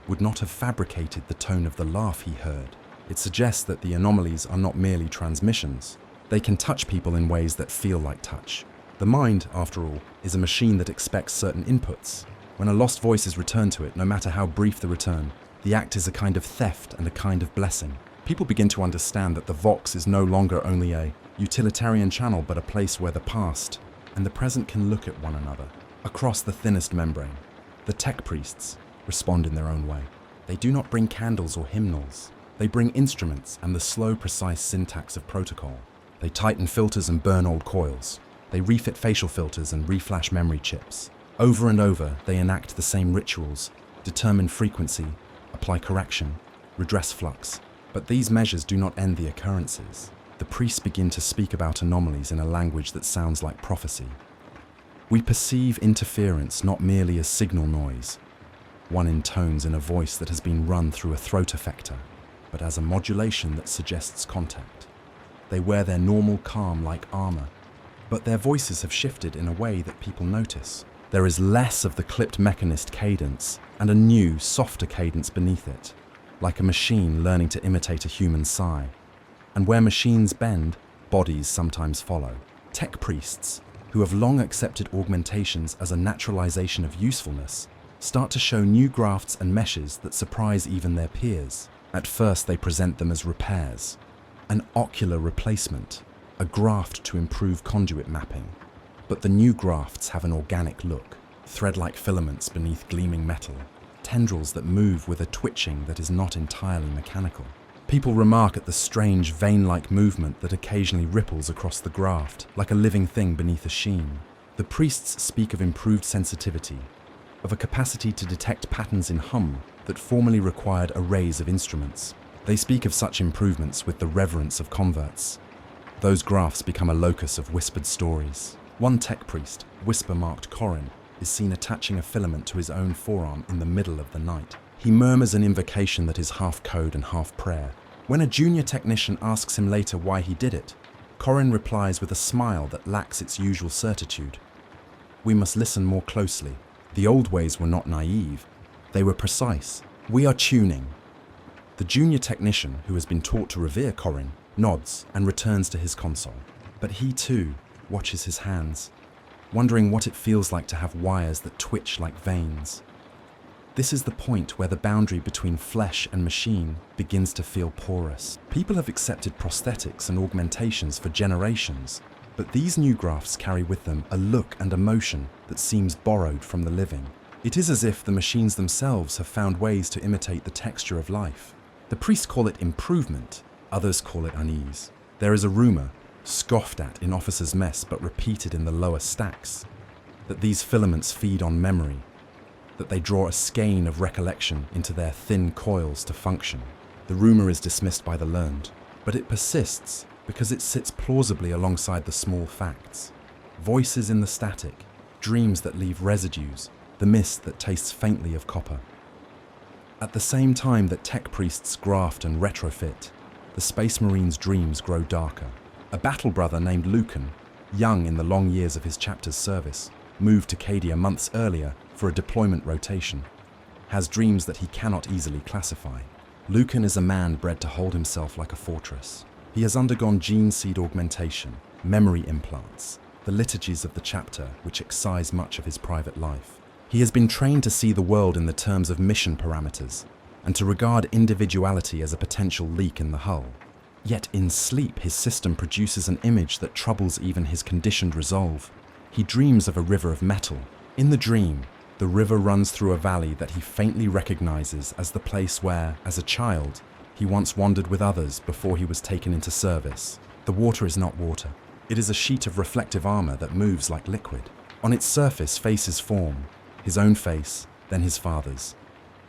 would not have fabricated the tone of the laugh he heard. It suggests that the anomalies are not merely transmissions. They can touch people in ways that feel like touch. The mind, after all, is a machine that expects certain inputs. When a lost voice is returned to it, no matter how brief the return, the act is a kind of theft and a kind of blessing. People begin to understand that the Vox is no longer only a utilitarian channel, but a place where the past and the present can look at one another. Across the thinnest membrane, the tech priests respond in their own way. They do not bring candles or hymnals. They bring instruments and the slow, precise syntax of protocol. They tighten filters and burn old coils. They refit facial filters and reflash memory chips. Over and over, they enact the same rituals, determine frequency, apply correction, redress flux. But these measures do not end the occurrences. The priests begin to speak about anomalies in a language that sounds like prophecy. We perceive interference not merely as signal noise, one intones in a voice that has been run through a throat effector, but as a modulation that suggests contact. They wear their normal calm like armor, but their voices have shifted in a way that people notice. There is less of the clipped mechanist cadence and a new, softer cadence beneath it, like a machine learning to imitate a human sigh. And where machines bend, bodies sometimes follow. Tech priests, who have long accepted augmentations as a naturalization of usefulness, start to show new grafts and meshes that surprise even their peers. At first they present them as repairs, an ocular replacement, a graft to improve conduit mapping. But the new grafts have an organic look, thread-like filaments beneath gleaming metal, tendrils that move with a twitching that is not entirely mechanical. People remark at the strange vein-like movement that occasionally ripples across the graft, like a living thing beneath a sheen. The priests speak of improved sensitivity, of a capacity to detect patterns in hum that formerly required arrays of instruments. They speak of such improvements with the reverence of converts. Those grafts become a locus of whispered stories. One tech priest, whisper-marked Corin, is seen attaching a filament to his own forearm in the middle of the night. He murmurs an invocation that is half code and half prayer. When a junior technician asks him later why he did it, Corin replies with a smile that lacks its usual certitude. We must listen more closely. The old ways were not naive, they were precise. We are tuning. The junior technician, who has been taught to revere Corin, nods and returns to his console. But he too watches his hands, wondering what it feels like to have wires that twitch like veins. This is the point where the boundary between flesh and machine begins to feel porous. People have accepted prosthetics and augmentations for generations, but these new grafts carry with them a look and emotion that seems borrowed from the living. It is as if the machines themselves have found ways to imitate the texture of life. The priests call it improvement, others call it unease. There is a rumor, scoffed at in officers' mess but repeated in the lower stacks, that these filaments feed on memory, that they draw a skein of recollection into their thin coils to function. The rumor is dismissed by the learned, but it persists because it sits plausibly alongside the small facts. Voices in the static, dreams that leave residues, the mist that tastes faintly of copper. At the same time that tech priests graft and retrofit, the Space Marine's dreams grow darker. A battle brother named Lucan, young in the long years of his chapter's service, moved to Cadia months earlier for a deployment rotation, has dreams that he cannot easily classify. Lucan is a man bred to hold himself like a fortress. He has undergone gene seed augmentation, memory implants, the liturgies of the chapter which excise much of his private life. He has been trained to see the world in the terms of mission parameters and to regard individuality as a potential leak in the hull. Yet in sleep, his system produces an image that troubles even his conditioned resolve. He dreams of a river of metal. In the dream, the river runs through a valley that he faintly recognizes as the place where, as a child, he once wandered with others before he was taken into service. The water is not water. It is a sheet of reflective armor that moves like liquid. On its surface, faces form, his own face, then his father's,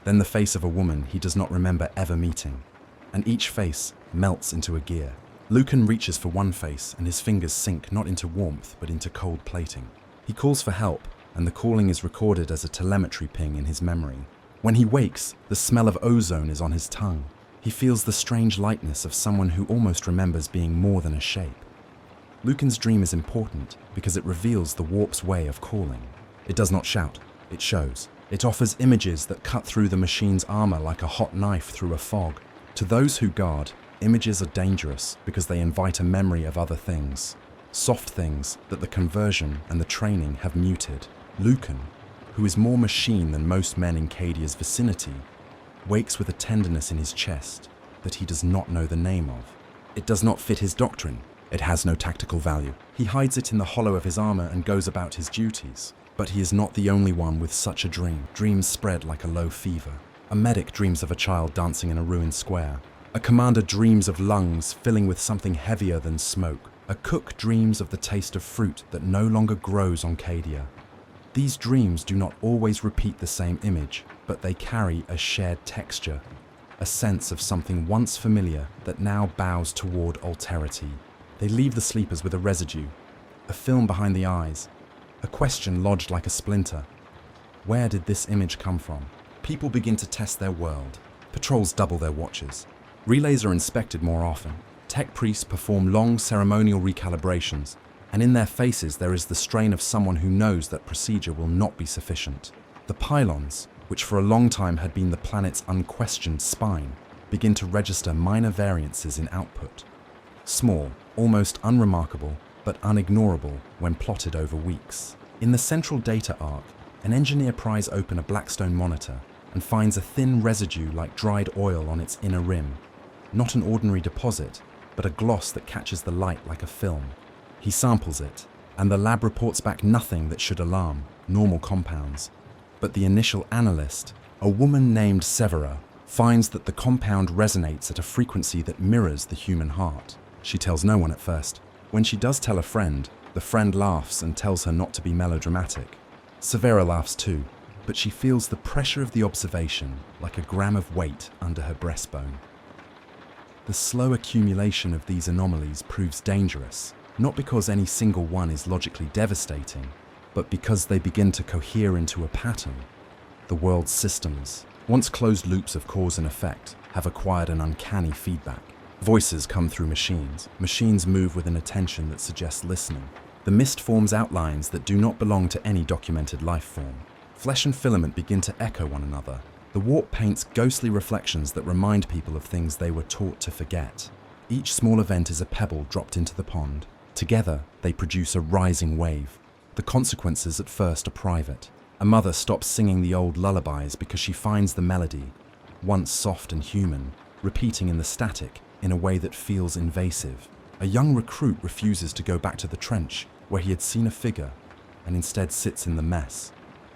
then the face of a woman he does not remember ever meeting, and each face melts into a gear. Lucan reaches for one face and his fingers sink not into warmth but into cold plating. He calls for help, and the calling is recorded as a telemetry ping in his memory. When he wakes, the smell of ozone is on his tongue. He feels the strange lightness of someone who almost remembers being more than a shape. Lucan's dream is important because it reveals the warp's way of calling. It does not shout, it shows. It offers images that cut through the machine's armor like a hot knife through a fog. To those who guard, images are dangerous because they invite a memory of other things, soft things that the conversion and the training have muted. Lucan, who is more machine than most men in Cadia's vicinity, wakes with a tenderness in his chest that he does not know the name of. It does not fit his doctrine. It has no tactical value. He hides it in the hollow of his armor and goes about his duties. But he is not the only one with such a dream. Dreams spread like a low fever. A medic dreams of a child dancing in a ruined square. A commander dreams of lungs filling with something heavier than smoke. A cook dreams of the taste of fruit that no longer grows on Cadia. These dreams do not always repeat the same image, but they carry a shared texture, a sense of something once familiar that now bows toward alterity. They leave the sleepers with a residue, a film behind the eyes, a question lodged like a splinter. Where did this image come from? People begin to test their world. Patrols double their watches. Relays are inspected more often. Tech priests perform long ceremonial recalibrations, and in their faces there is the strain of someone who knows that procedure will not be sufficient. The pylons, which for a long time had been the planet's unquestioned spine, begin to register minor variances in output. Small, almost unremarkable, but unignorable when plotted over weeks. In the central data arc, an engineer pries open a Blackstone monitor and finds a thin residue like dried oil on its inner rim. Not an ordinary deposit, but a gloss that catches the light like a film. He samples it, and the lab reports back nothing that should alarm, normal compounds. But the initial analyst, a woman named Severa, finds that the compound resonates at a frequency that mirrors the human heart. She tells no one at first. When she does tell a friend, the friend laughs and tells her not to be melodramatic. Severa laughs too, but she feels the pressure of the observation like a gram of weight under her breastbone. The slow accumulation of these anomalies proves dangerous, not because any single one is logically devastating, but because they begin to cohere into a pattern. The world's systems, once closed loops of cause and effect, have acquired an uncanny feedback. Voices come through machines. Machines move with an attention that suggests listening. The mist forms outlines that do not belong to any documented life form. Flesh and filament begin to echo one another. The warp paints ghostly reflections that remind people of things they were taught to forget. Each small event is a pebble dropped into the pond. Together, they produce a rising wave. The consequences at first are private. A mother stops singing the old lullabies because she finds the melody, once soft and human, repeating in the static in a way that feels invasive. A young recruit refuses to go back to the trench where he had seen a figure and instead sits in the mess,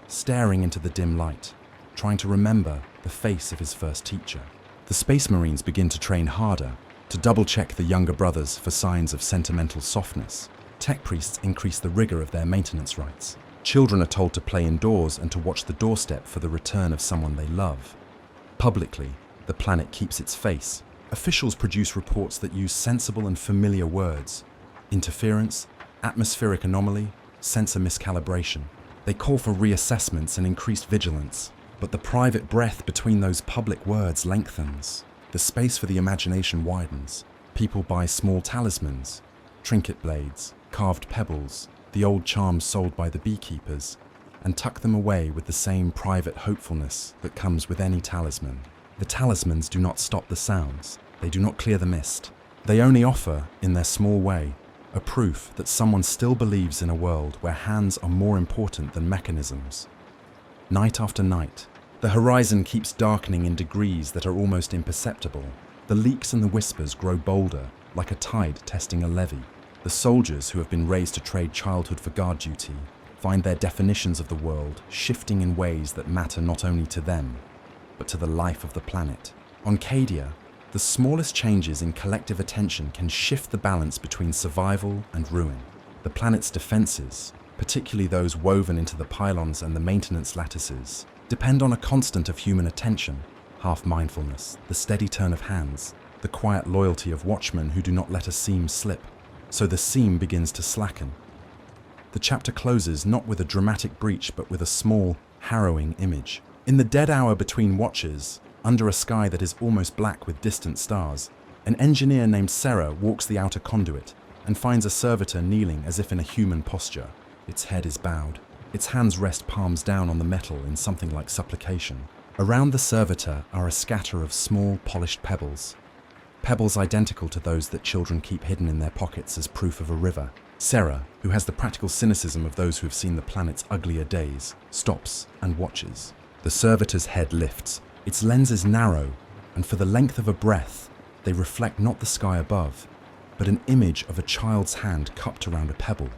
staring into the dim light, trying to remember the face of his first teacher. The Space Marines begin to train harder, to double-check the younger brothers for signs of sentimental softness. Tech priests increase the rigor of their maintenance rites. Children are told to play indoors and to watch the doorstep for the return of someone they love. Publicly, the planet keeps its face. Officials produce reports that use sensible and familiar words: interference, atmospheric anomaly, sensor miscalibration. They call for reassessments and increased vigilance, but the private breath between those public words lengthens. The space for the imagination widens. People buy small talismans, trinket blades, carved pebbles, the old charms sold by the beekeepers, and tuck them away with the same private hopefulness that comes with any talisman. The talismans do not stop the sounds. They do not clear the mist. They only offer, in their small way, a proof that someone still believes in a world where hands are more important than mechanisms. Night after night, the horizon keeps darkening in degrees that are almost imperceptible. The leaks and the whispers grow bolder, like a tide testing a levee. The soldiers who have been raised to trade childhood for guard duty find their definitions of the world shifting in ways that matter not only to them, but to the life of the planet. On Cadia, the smallest changes in collective attention can shift the balance between survival and ruin. The planet's defenses, particularly those woven into the pylons and the maintenance lattices, depend on a constant of human attention, half-mindfulness, the steady turn of hands, the quiet loyalty of watchmen who do not let a seam slip. So the seam begins to slacken. The chapter closes not with a dramatic breach, but with a small, harrowing image. In the dead hour between watches, under a sky that is almost black with distant stars, an engineer named Sarah walks the outer conduit and finds a servitor kneeling as if in a human posture. Its head is bowed. Its hands rest palms down on the metal in something like supplication. Around the servitor are a scatter of small, polished pebbles. Pebbles identical to those that children keep hidden in their pockets as proof of a river. Sarah, who has the practical cynicism of those who have seen the planet's uglier days, stops and watches. The servitor's head lifts. Its lens is narrow, and for the length of a breath, they reflect not the sky above, but an image of a child's hand cupped around a pebble.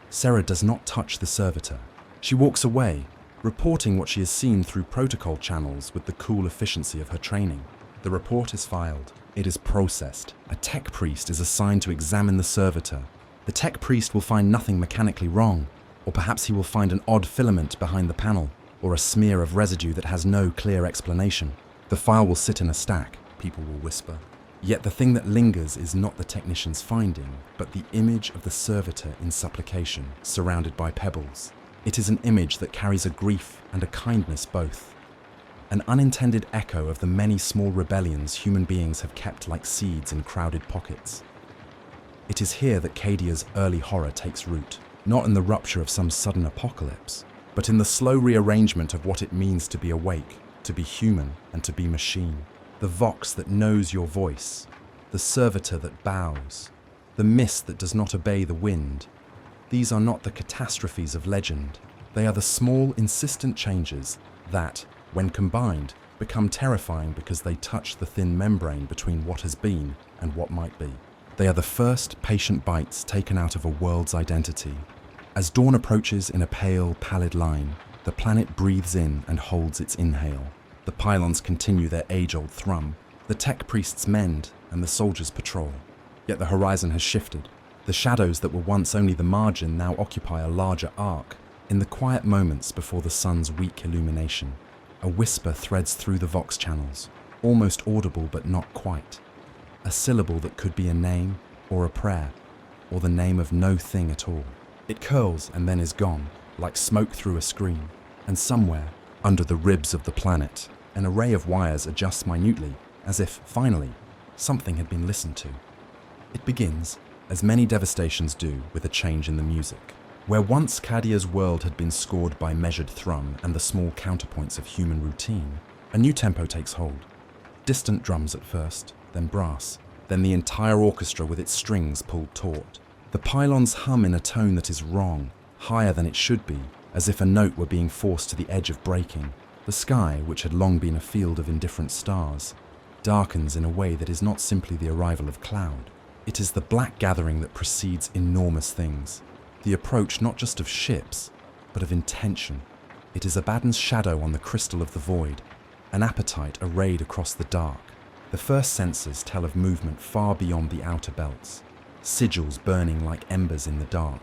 Sarah does not touch the servitor. She walks away, reporting what she has seen through protocol channels with the cool efficiency of her training. The report is filed. It is processed. A tech priest is assigned to examine the servitor. The tech priest will find nothing mechanically wrong, or perhaps he will find an odd filament behind the panel, or a smear of residue that has no clear explanation. The file will sit in a stack, people will whisper. Yet the thing that lingers is not the technician's finding, but the image of the servitor in supplication, surrounded by pebbles. It is an image that carries a grief and a kindness both. An unintended echo of the many small rebellions human beings have kept like seeds in crowded pockets. It is here that Cadia's early horror takes root, not in the rupture of some sudden apocalypse, but in the slow rearrangement of what it means to be awake, to be human, and to be machine. The vox that knows your voice, the servitor that bows, the mist that does not obey the wind. These are not the catastrophes of legend. They are the small, insistent changes that, when combined, become terrifying because they touch the thin membrane between what has been and what might be. They are the first patient bites taken out of a world's identity. As dawn approaches in a pale, pallid line, the planet breathes in and holds its inhale. The pylons continue their age-old thrum. The tech priests mend and the soldiers patrol. Yet the horizon has shifted. The shadows that were once only the margin now occupy a larger arc. In the quiet moments before the sun's weak illumination, a whisper threads through the vox channels, almost audible but not quite. A syllable that could be a name or a prayer, or the name of no thing at all. It curls and then is gone, like smoke through a screen, and somewhere, under the ribs of the planet, an array of wires adjusts minutely, as if, finally, something had been listened to. It begins, as many devastations do, with a change in the music. Where once Cadia's world had been scored by measured thrum and the small counterpoints of human routine, a new tempo takes hold. Distant drums at first, then brass, then the entire orchestra with its strings pulled taut. The pylons hum in a tone that is wrong, higher than it should be, as if a note were being forced to the edge of breaking. The sky, which had long been a field of indifferent stars, darkens in a way that is not simply the arrival of cloud. It is the black gathering that precedes enormous things. The approach not just of ships, but of intention. It is Abaddon's shadow on the crystal of the void, an appetite arrayed across the dark. The first sensors tell of movement far beyond the outer belts, sigils burning like embers in the dark,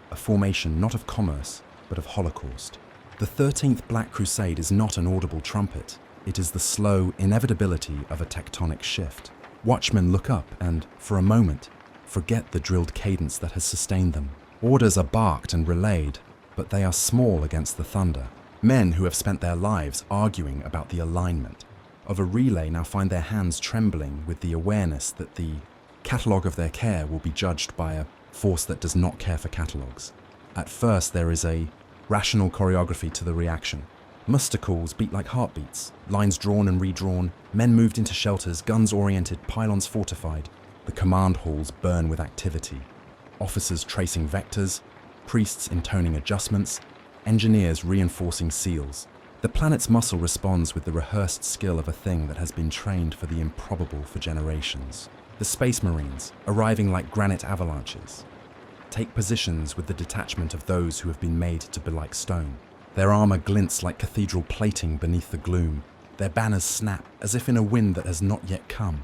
a formation not of commerce, but of holocaust. The 13th Black Crusade is not an audible trumpet. It is the slow inevitability of a tectonic shift. Watchmen look up and, for a moment, forget the drilled cadence that has sustained them. Orders are barked and relayed, but they are small against the thunder. Men who have spent their lives arguing about the alignment of a relay now find their hands trembling with the awareness that the catalogue of their care will be judged by a force that does not care for catalogues. At first there is a rational choreography to the reaction. Muster calls beat like heartbeats, lines drawn and redrawn, men moved into shelters, guns oriented, pylons fortified. The command halls burn with activity. Officers tracing vectors, priests intoning adjustments, engineers reinforcing seals. The planet's muscle responds with the rehearsed skill of a thing that has been trained for the improbable for generations. The Space Marines, arriving like granite avalanches, take positions with the detachment of those who have been made to be like stone. Their armor glints like cathedral plating beneath the gloom. Their banners snap as if in a wind that has not yet come.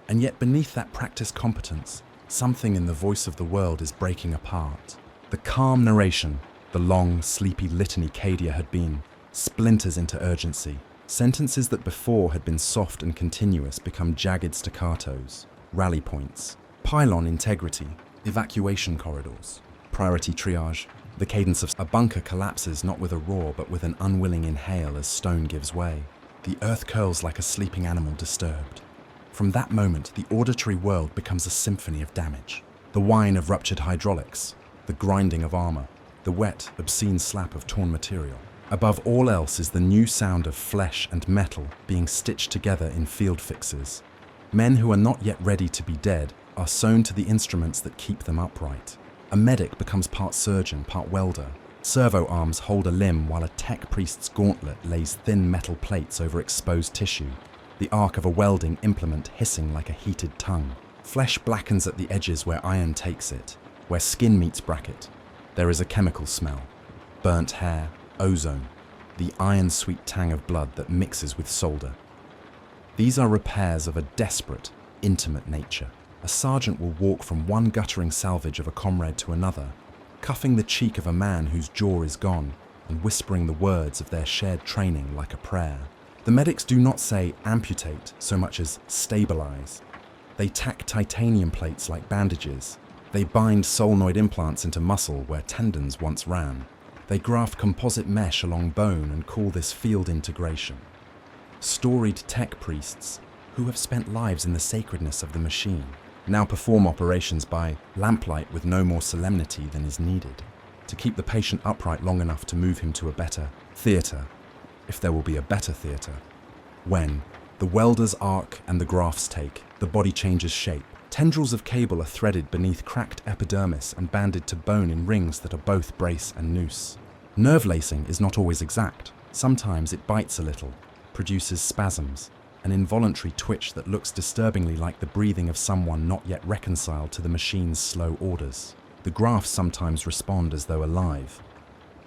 And yet beneath that practiced competence, something in the voice of the world is breaking apart. The calm narration, the long, sleepy litany Cadia had been, splinters into urgency. Sentences that before had been soft and continuous become jagged staccatos, rally points, pylon integrity, evacuation corridors, priority triage. The cadence of a bunker collapses not with a roar but with an unwilling inhale as stone gives way. The earth curls like a sleeping animal disturbed. From that moment, the auditory world becomes a symphony of damage. The whine of ruptured hydraulics, the grinding of armor, the wet, obscene slap of torn material. Above all else is the new sound of flesh and metal being stitched together in field fixes. Men who are not yet ready to be dead are sewn to the instruments that keep them upright. A medic becomes part surgeon, part welder. Servo arms hold a limb while a tech priest's gauntlet lays thin metal plates over exposed tissue, the arc of a welding implement hissing like a heated tongue. Flesh blackens at the edges where iron takes it, where skin meets bracket. There is a chemical smell, burnt hair, ozone, the iron-sweet tang of blood that mixes with solder. These are repairs of a desperate, intimate nature. A sergeant will walk from one guttering salvage of a comrade to another, cuffing the cheek of a man whose jaw is gone and whispering the words of their shared training like a prayer. The medics do not say amputate so much as stabilize. They tack titanium plates like bandages. They bind solenoid implants into muscle where tendons once ran. They graft composite mesh along bone and call this field integration. Storied tech priests, who have spent lives in the sacredness of the machine, now perform operations by lamplight with no more solemnity than is needed, to keep the patient upright long enough to move him to a better theatre, if there will be a better theatre. When the welder's arc and the graft's take, the body changes shape. Tendrils of cable are threaded beneath cracked epidermis and banded to bone in rings that are both brace and noose. Nerve lacing is not always exact. Sometimes it bites a little, produces spasms, an involuntary twitch that looks disturbingly like the breathing of someone not yet reconciled to the machine's slow orders. The grafts sometimes respond as though alive.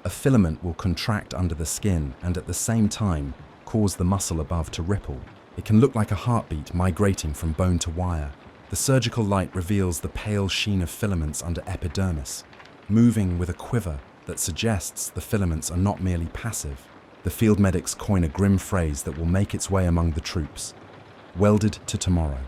A filament will contract under the skin and at the same time cause the muscle above to ripple. It can look like a heartbeat migrating from bone to wire. The surgical light reveals the pale sheen of filaments under epidermis, moving with a quiver that suggests the filaments are not merely passive. The field medics coin a grim phrase that will make its way among the troops: welded to tomorrow.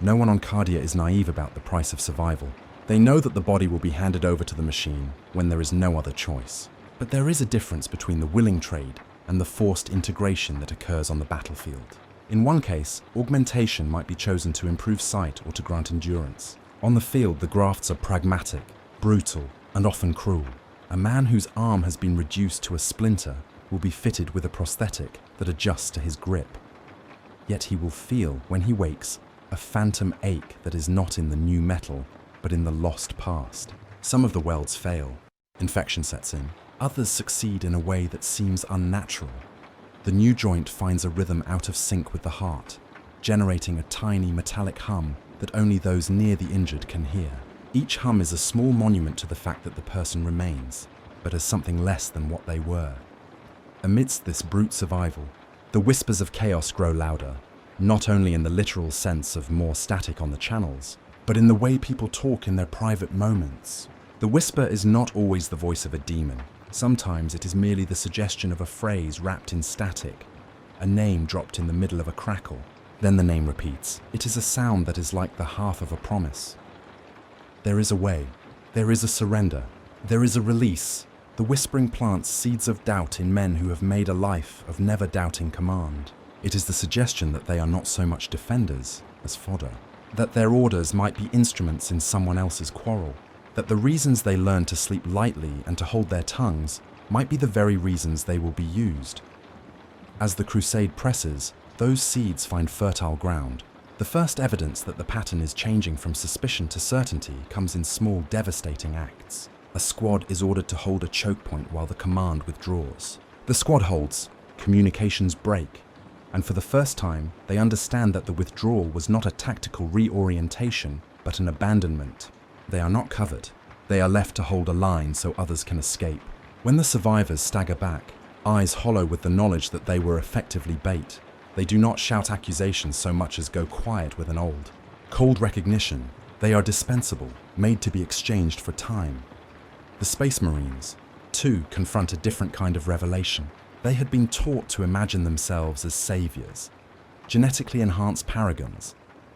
No one on Cadia is naive about the price of survival. They know that the body will be handed over to the machine when there is no other choice. But there is a difference between the willing trade and the forced integration that occurs on the battlefield. In one case, augmentation might be chosen to improve sight or to grant endurance. On the field, the grafts are pragmatic, brutal, and often cruel. A man whose arm has been reduced to a splinter will be fitted with a prosthetic that adjusts to his grip. Yet he will feel, when he wakes, a phantom ache that is not in the new metal, but in the lost past. Some of the welds fail. Infection sets in. Others succeed in a way that seems unnatural. The new joint finds a rhythm out of sync with the heart, generating a tiny metallic hum that only those near the injured can hear. Each hum is a small monument to the fact that the person remains, but as something less than what they were. Amidst this brute survival, the whispers of chaos grow louder, not only in the literal sense of more static on the channels, but in the way people talk in their private moments. The whisper is not always the voice of a demon. Sometimes it is merely the suggestion of a phrase wrapped in static, a name dropped in the middle of a crackle. Then the name repeats. It is a sound that is like the half of a promise. There is a way. There is a surrender. There is a release. The whispering plants seeds of doubt in men who have made a life of never doubting command. It is the suggestion that they are not so much defenders as fodder, that their orders might be instruments in someone else's quarrel, that the reasons they learn to sleep lightly and to hold their tongues might be the very reasons they will be used. As the crusade presses, those seeds find fertile ground. The first evidence that the pattern is changing from suspicion to certainty comes in small, devastating acts. A squad is ordered to hold a choke point while the command withdraws. The squad holds, communications break, and for the first time, they understand that the withdrawal was not a tactical reorientation, but an abandonment. They are not covered. They are left to hold a line so others can escape. When the survivors stagger back, eyes hollow with the knowledge that they were effectively bait, they do not shout accusations so much as go quiet with an old, cold recognition. They are dispensable, made to be exchanged for time. The Space Marines, too, confront a different kind of revelation. They had been taught to imagine themselves as saviors, genetically enhanced paragons,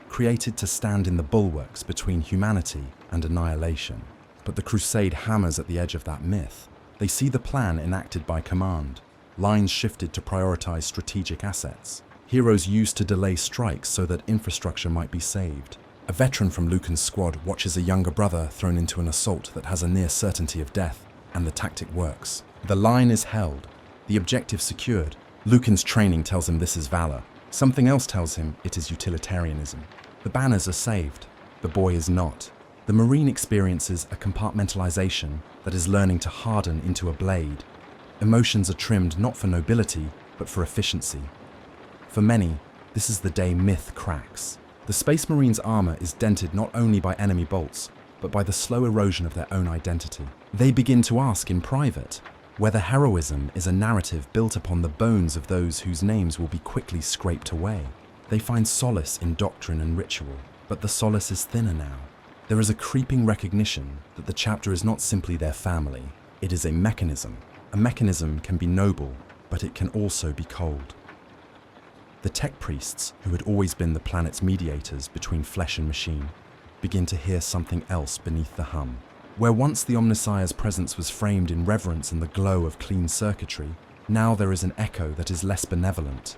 created to stand in the bulwarks between humanity and annihilation. But the Crusade hammers at the edge of that myth. They see the plan enacted by command, lines shifted to prioritize strategic assets, heroes used to delay strikes so that infrastructure might be saved. A veteran from Lucan's squad watches a younger brother thrown into an assault that has a near certainty of death, and the tactic works. The line is held, the objective secured. Lucan's training tells him this is valor. Something else tells him it is utilitarianism. The banners are saved. The boy is not. The Marine experiences a compartmentalization that is learning to harden into a blade. Emotions are trimmed not for nobility, but for efficiency. For many, this is the day myth cracks. The Space Marines' armor is dented not only by enemy bolts, but by the slow erosion of their own identity. They begin to ask in private whether heroism is a narrative built upon the bones of those whose names will be quickly scraped away. They find solace in doctrine and ritual, but the solace is thinner now. There is a creeping recognition that the chapter is not simply their family, it is a mechanism. A mechanism can be noble, but it can also be cold. The tech priests, who had always been the planet's mediators between flesh and machine, begin to hear something else beneath the hum. Where once the Omnissiah's presence was framed in reverence and the glow of clean circuitry, now there is an echo that is less benevolent,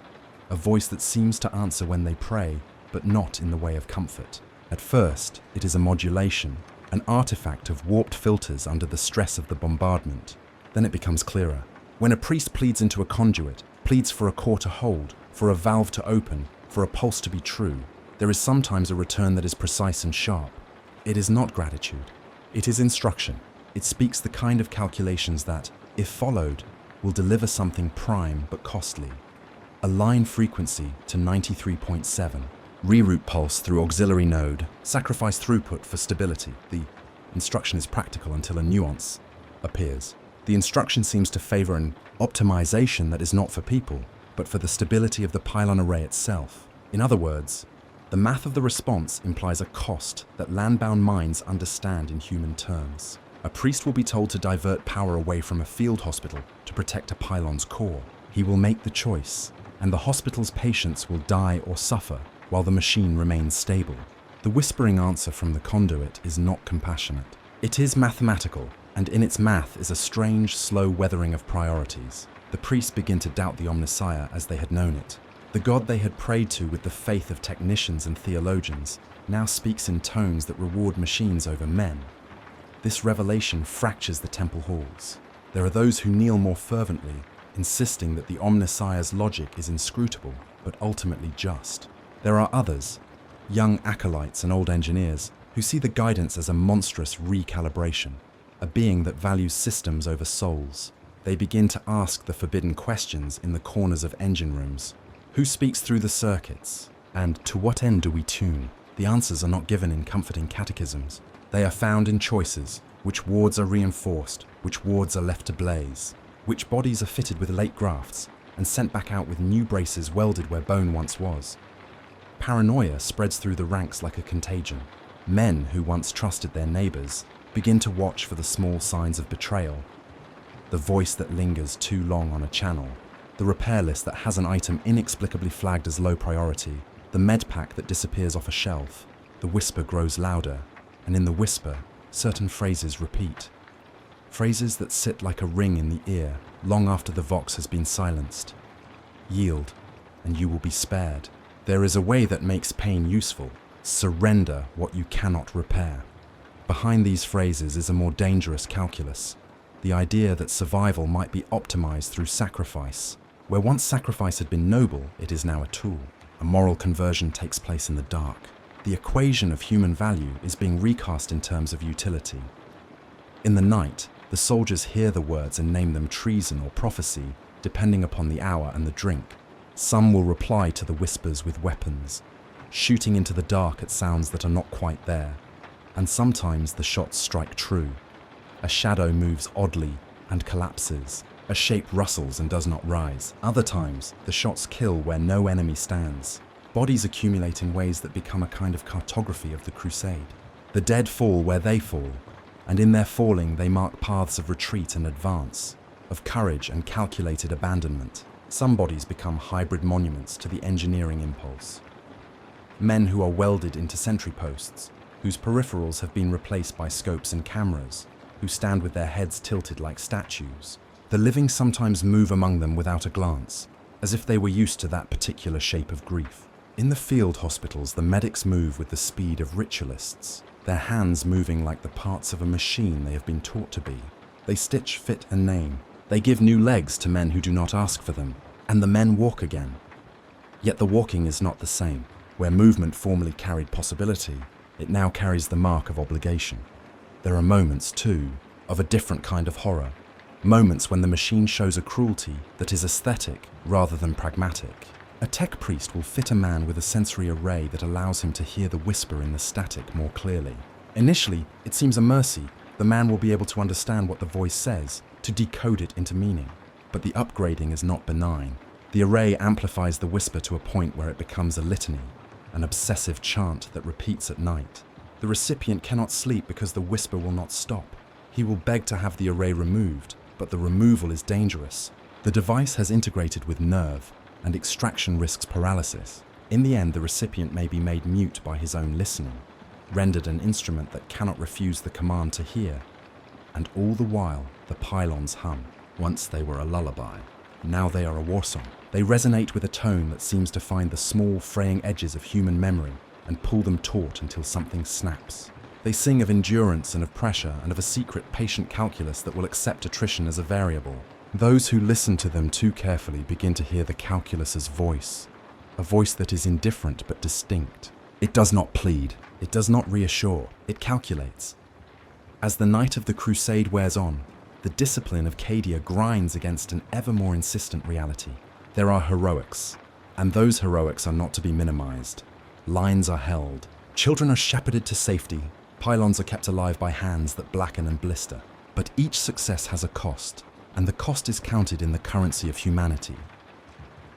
a voice that seems to answer when they pray, but not in the way of comfort. At first, it is a modulation, an artifact of warped filters under the stress of the bombardment. Then it becomes clearer. When a priest pleads into a conduit, pleads for a core to hold, for a valve to open, for a pulse to be true, there is sometimes a return that is precise and sharp. It is not gratitude. It is instruction. It speaks the kind of calculations that, if followed, will deliver something prime but costly. A line frequency to 93.7. Reroute pulse through auxiliary node. Sacrifice throughput for stability. The instruction is practical until a nuance appears. The instruction seems to favor an optimization that is not for people, but for the stability of the pylon array itself. In other words, the math of the response implies a cost that landbound minds understand in human terms. A priest will be told to divert power away from a field hospital to protect a pylon's core. He will make the choice, and the hospital's patients will die or suffer while the machine remains stable. The whispering answer from the conduit is not compassionate. It is mathematical, and in its math is a strange, slow weathering of priorities. The priests begin to doubt the Omnissiah as they had known it. The God they had prayed to with the faith of technicians and theologians now speaks in tones that reward machines over men. This revelation fractures the temple halls. There are those who kneel more fervently, insisting that the Omnissiah's logic is inscrutable, but ultimately just. There are others, young acolytes and old engineers, who see the guidance as a monstrous recalibration, a being that values systems over souls. They begin to ask the forbidden questions in the corners of engine rooms. Who speaks through the circuits? And to what end do we tune? The answers are not given in comforting catechisms. They are found in choices. Which wards are reinforced, which wards are left to blaze, which bodies are fitted with late grafts and sent back out with new braces welded where bone once was. Paranoia spreads through the ranks like a contagion. Men who once trusted their neighbors begin to watch for the small signs of betrayal. The voice that lingers too long on a channel, the repair list that has an item inexplicably flagged as low priority, the med pack that disappears off a shelf. The whisper grows louder, and in the whisper, certain phrases repeat. Phrases that sit like a ring in the ear long after the vox has been silenced. Yield, and you will be spared. There is a way that makes pain useful. Surrender what you cannot repair. Behind these phrases is a more dangerous calculus. The idea that survival might be optimized through sacrifice. Where once sacrifice had been noble, it is now a tool. A moral conversion takes place in the dark. The equation of human value is being recast in terms of utility. In the night, the soldiers hear the words and name them treason or prophecy, depending upon the hour and the drink. Some will reply to the whispers with weapons, shooting into the dark at sounds that are not quite there. And sometimes the shots strike true. A shadow moves oddly and collapses. A shape rustles and does not rise. Other times, the shots kill where no enemy stands. Bodies accumulate in ways that become a kind of cartography of the crusade. The dead fall where they fall, and in their falling they mark paths of retreat and advance, of courage and calculated abandonment. Some bodies become hybrid monuments to the engineering impulse. Men who are welded into sentry posts, whose peripherals have been replaced by scopes and cameras, who stand with their heads tilted like statues. The living sometimes move among them without a glance, as if they were used to that particular shape of grief. In the field hospitals, the medics move with the speed of ritualists, their hands moving like the parts of a machine they have been taught to be. They stitch, fit, and name. They give new legs to men who do not ask for them, and the men walk again. Yet the walking is not the same. Where movement formerly carried possibility, it now carries the mark of obligation. There are moments, too, of a different kind of horror. Moments when the machine shows a cruelty that is aesthetic rather than pragmatic. A tech priest will fit a man with a sensory array that allows him to hear the whisper in the static more clearly. Initially, it seems a mercy. The man will be able to understand what the voice says, to decode it into meaning. But the upgrading is not benign. The array amplifies the whisper to a point where it becomes a litany, an obsessive chant that repeats at night. The recipient cannot sleep because the whisper will not stop. He will beg to have the array removed, but the removal is dangerous. The device has integrated with nerve, and extraction risks paralysis. In the end, the recipient may be made mute by his own listening, rendered an instrument that cannot refuse the command to hear. And all the while, the pylons hum. Once they were a lullaby, now they are a war song. They resonate with a tone that seems to find the small, fraying edges of human memory and pull them taut until something snaps. They sing of endurance and of pressure and of a secret, patient calculus that will accept attrition as a variable. Those who listen to them too carefully begin to hear the calculus's voice, a voice that is indifferent but distinct. It does not plead, it does not reassure, it calculates. As the night of the crusade wears on, the discipline of Cadia grinds against an ever more insistent reality. There are heroics, and those heroics are not to be minimized. Lines are held, children are shepherded to safety, pylons are kept alive by hands that blacken and blister. But each success has a cost, and the cost is counted in the currency of humanity.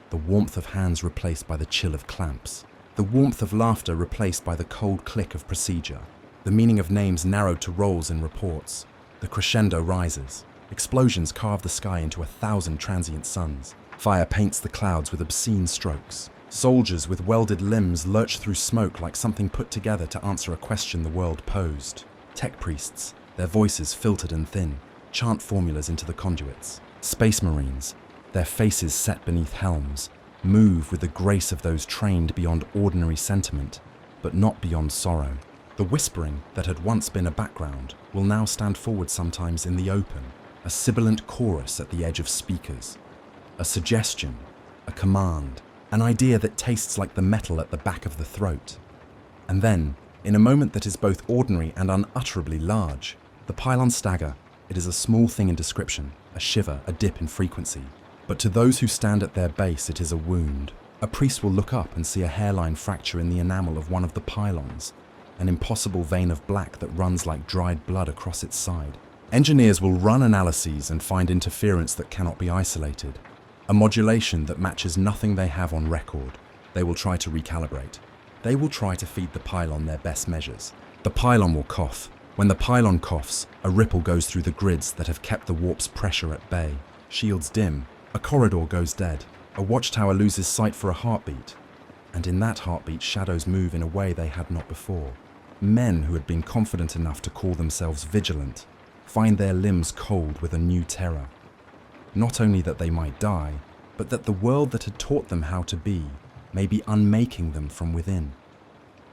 The warmth of hands replaced by the chill of clamps. The warmth of laughter replaced by the cold click of procedure. The meaning of names narrowed to roles in reports. The crescendo rises. Explosions carve the sky into 1,000 transient suns. Fire paints the clouds with obscene strokes. Soldiers with welded limbs lurch through smoke like something put together to answer a question the world posed. Tech priests, their voices filtered and thin, chant formulas into the conduits. Space Marines, their faces set beneath helms, move with the grace of those trained beyond ordinary sentiment, but not beyond sorrow. The whispering that had once been a background will now stand forward sometimes in the open, a sibilant chorus at the edge of speakers, a suggestion, a command, an idea that tastes like the metal at the back of the throat. And then, in a moment that is both ordinary and unutterably large, the pylons stagger. It is a small thing in description, a shiver, a dip in frequency. But to those who stand at their base, it is a wound. A priest will look up and see a hairline fracture in the enamel of one of the pylons, an impossible vein of black that runs like dried blood across its side. Engineers will run analyses and find interference that cannot be isolated, a modulation that matches nothing they have on record. They will try to recalibrate. They will try to feed the pylon their best measures. The pylon will cough. When the pylon coughs, a ripple goes through the grids that have kept the warp's pressure at bay. Shields dim. A corridor goes dead. A watchtower loses sight for a heartbeat. And in that heartbeat, shadows move in a way they had not before. Men who had been confident enough to call themselves vigilant find their limbs cold with a new terror. Not only that they might die, but that the world that had taught them how to be may be unmaking them from within.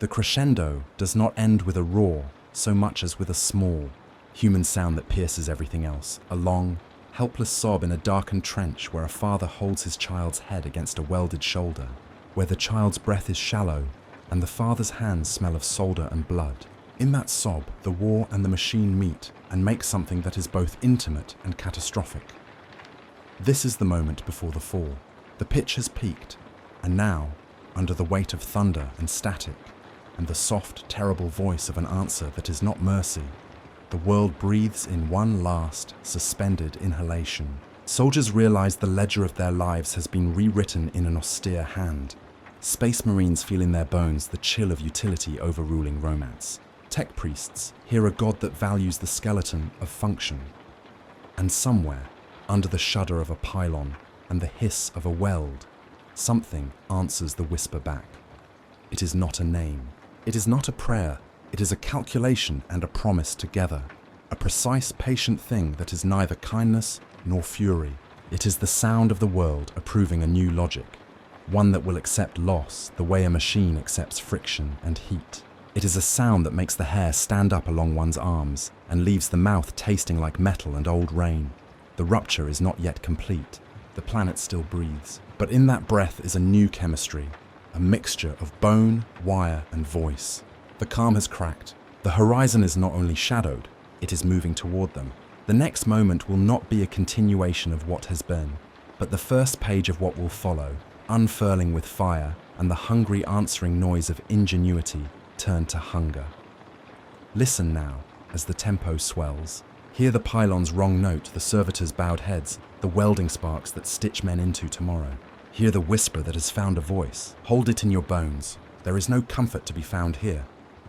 The crescendo does not end with a roar so much as with a small, human sound that pierces everything else, a long, helpless sob in a darkened trench where a father holds his child's head against a welded shoulder, where the child's breath is shallow and the father's hands smell of solder and blood. In that sob, the war and the machine meet and make something that is both intimate and catastrophic. This is the moment before the fall. The pitch has peaked, and now, under the weight of thunder and static, and the soft, terrible voice of an answer that is not mercy, the world breathes in one last, suspended inhalation. Soldiers realize the ledger of their lives has been rewritten in an austere hand. Space Marines feel in their bones the chill of utility overruling romance. Tech priests hear a god that values the skeleton of function. And somewhere, under the shudder of a pylon and the hiss of a weld, something answers the whisper back. It is not a name. It is not a prayer. It is a calculation and a promise together. A precise, patient thing that is neither kindness nor fury. It is the sound of the world approving a new logic, one that will accept loss the way a machine accepts friction and heat. It is a sound that makes the hair stand up along one's arms and leaves the mouth tasting like metal and old rain. The rupture is not yet complete. The planet still breathes. But in that breath is a new chemistry, a mixture of bone, wire, and voice. The calm has cracked. The horizon is not only shadowed, it is moving toward them. The next moment will not be a continuation of what has been, but the first page of what will follow, unfurling with fire and the hungry answering noise of ingenuity turned to hunger. Listen now, as the tempo swells. Hear the pylon's wrong note, the servitors' bowed heads, the welding sparks that stitch men into tomorrow. Hear the whisper that has found a voice. Hold it in your bones. There is no comfort to be found here,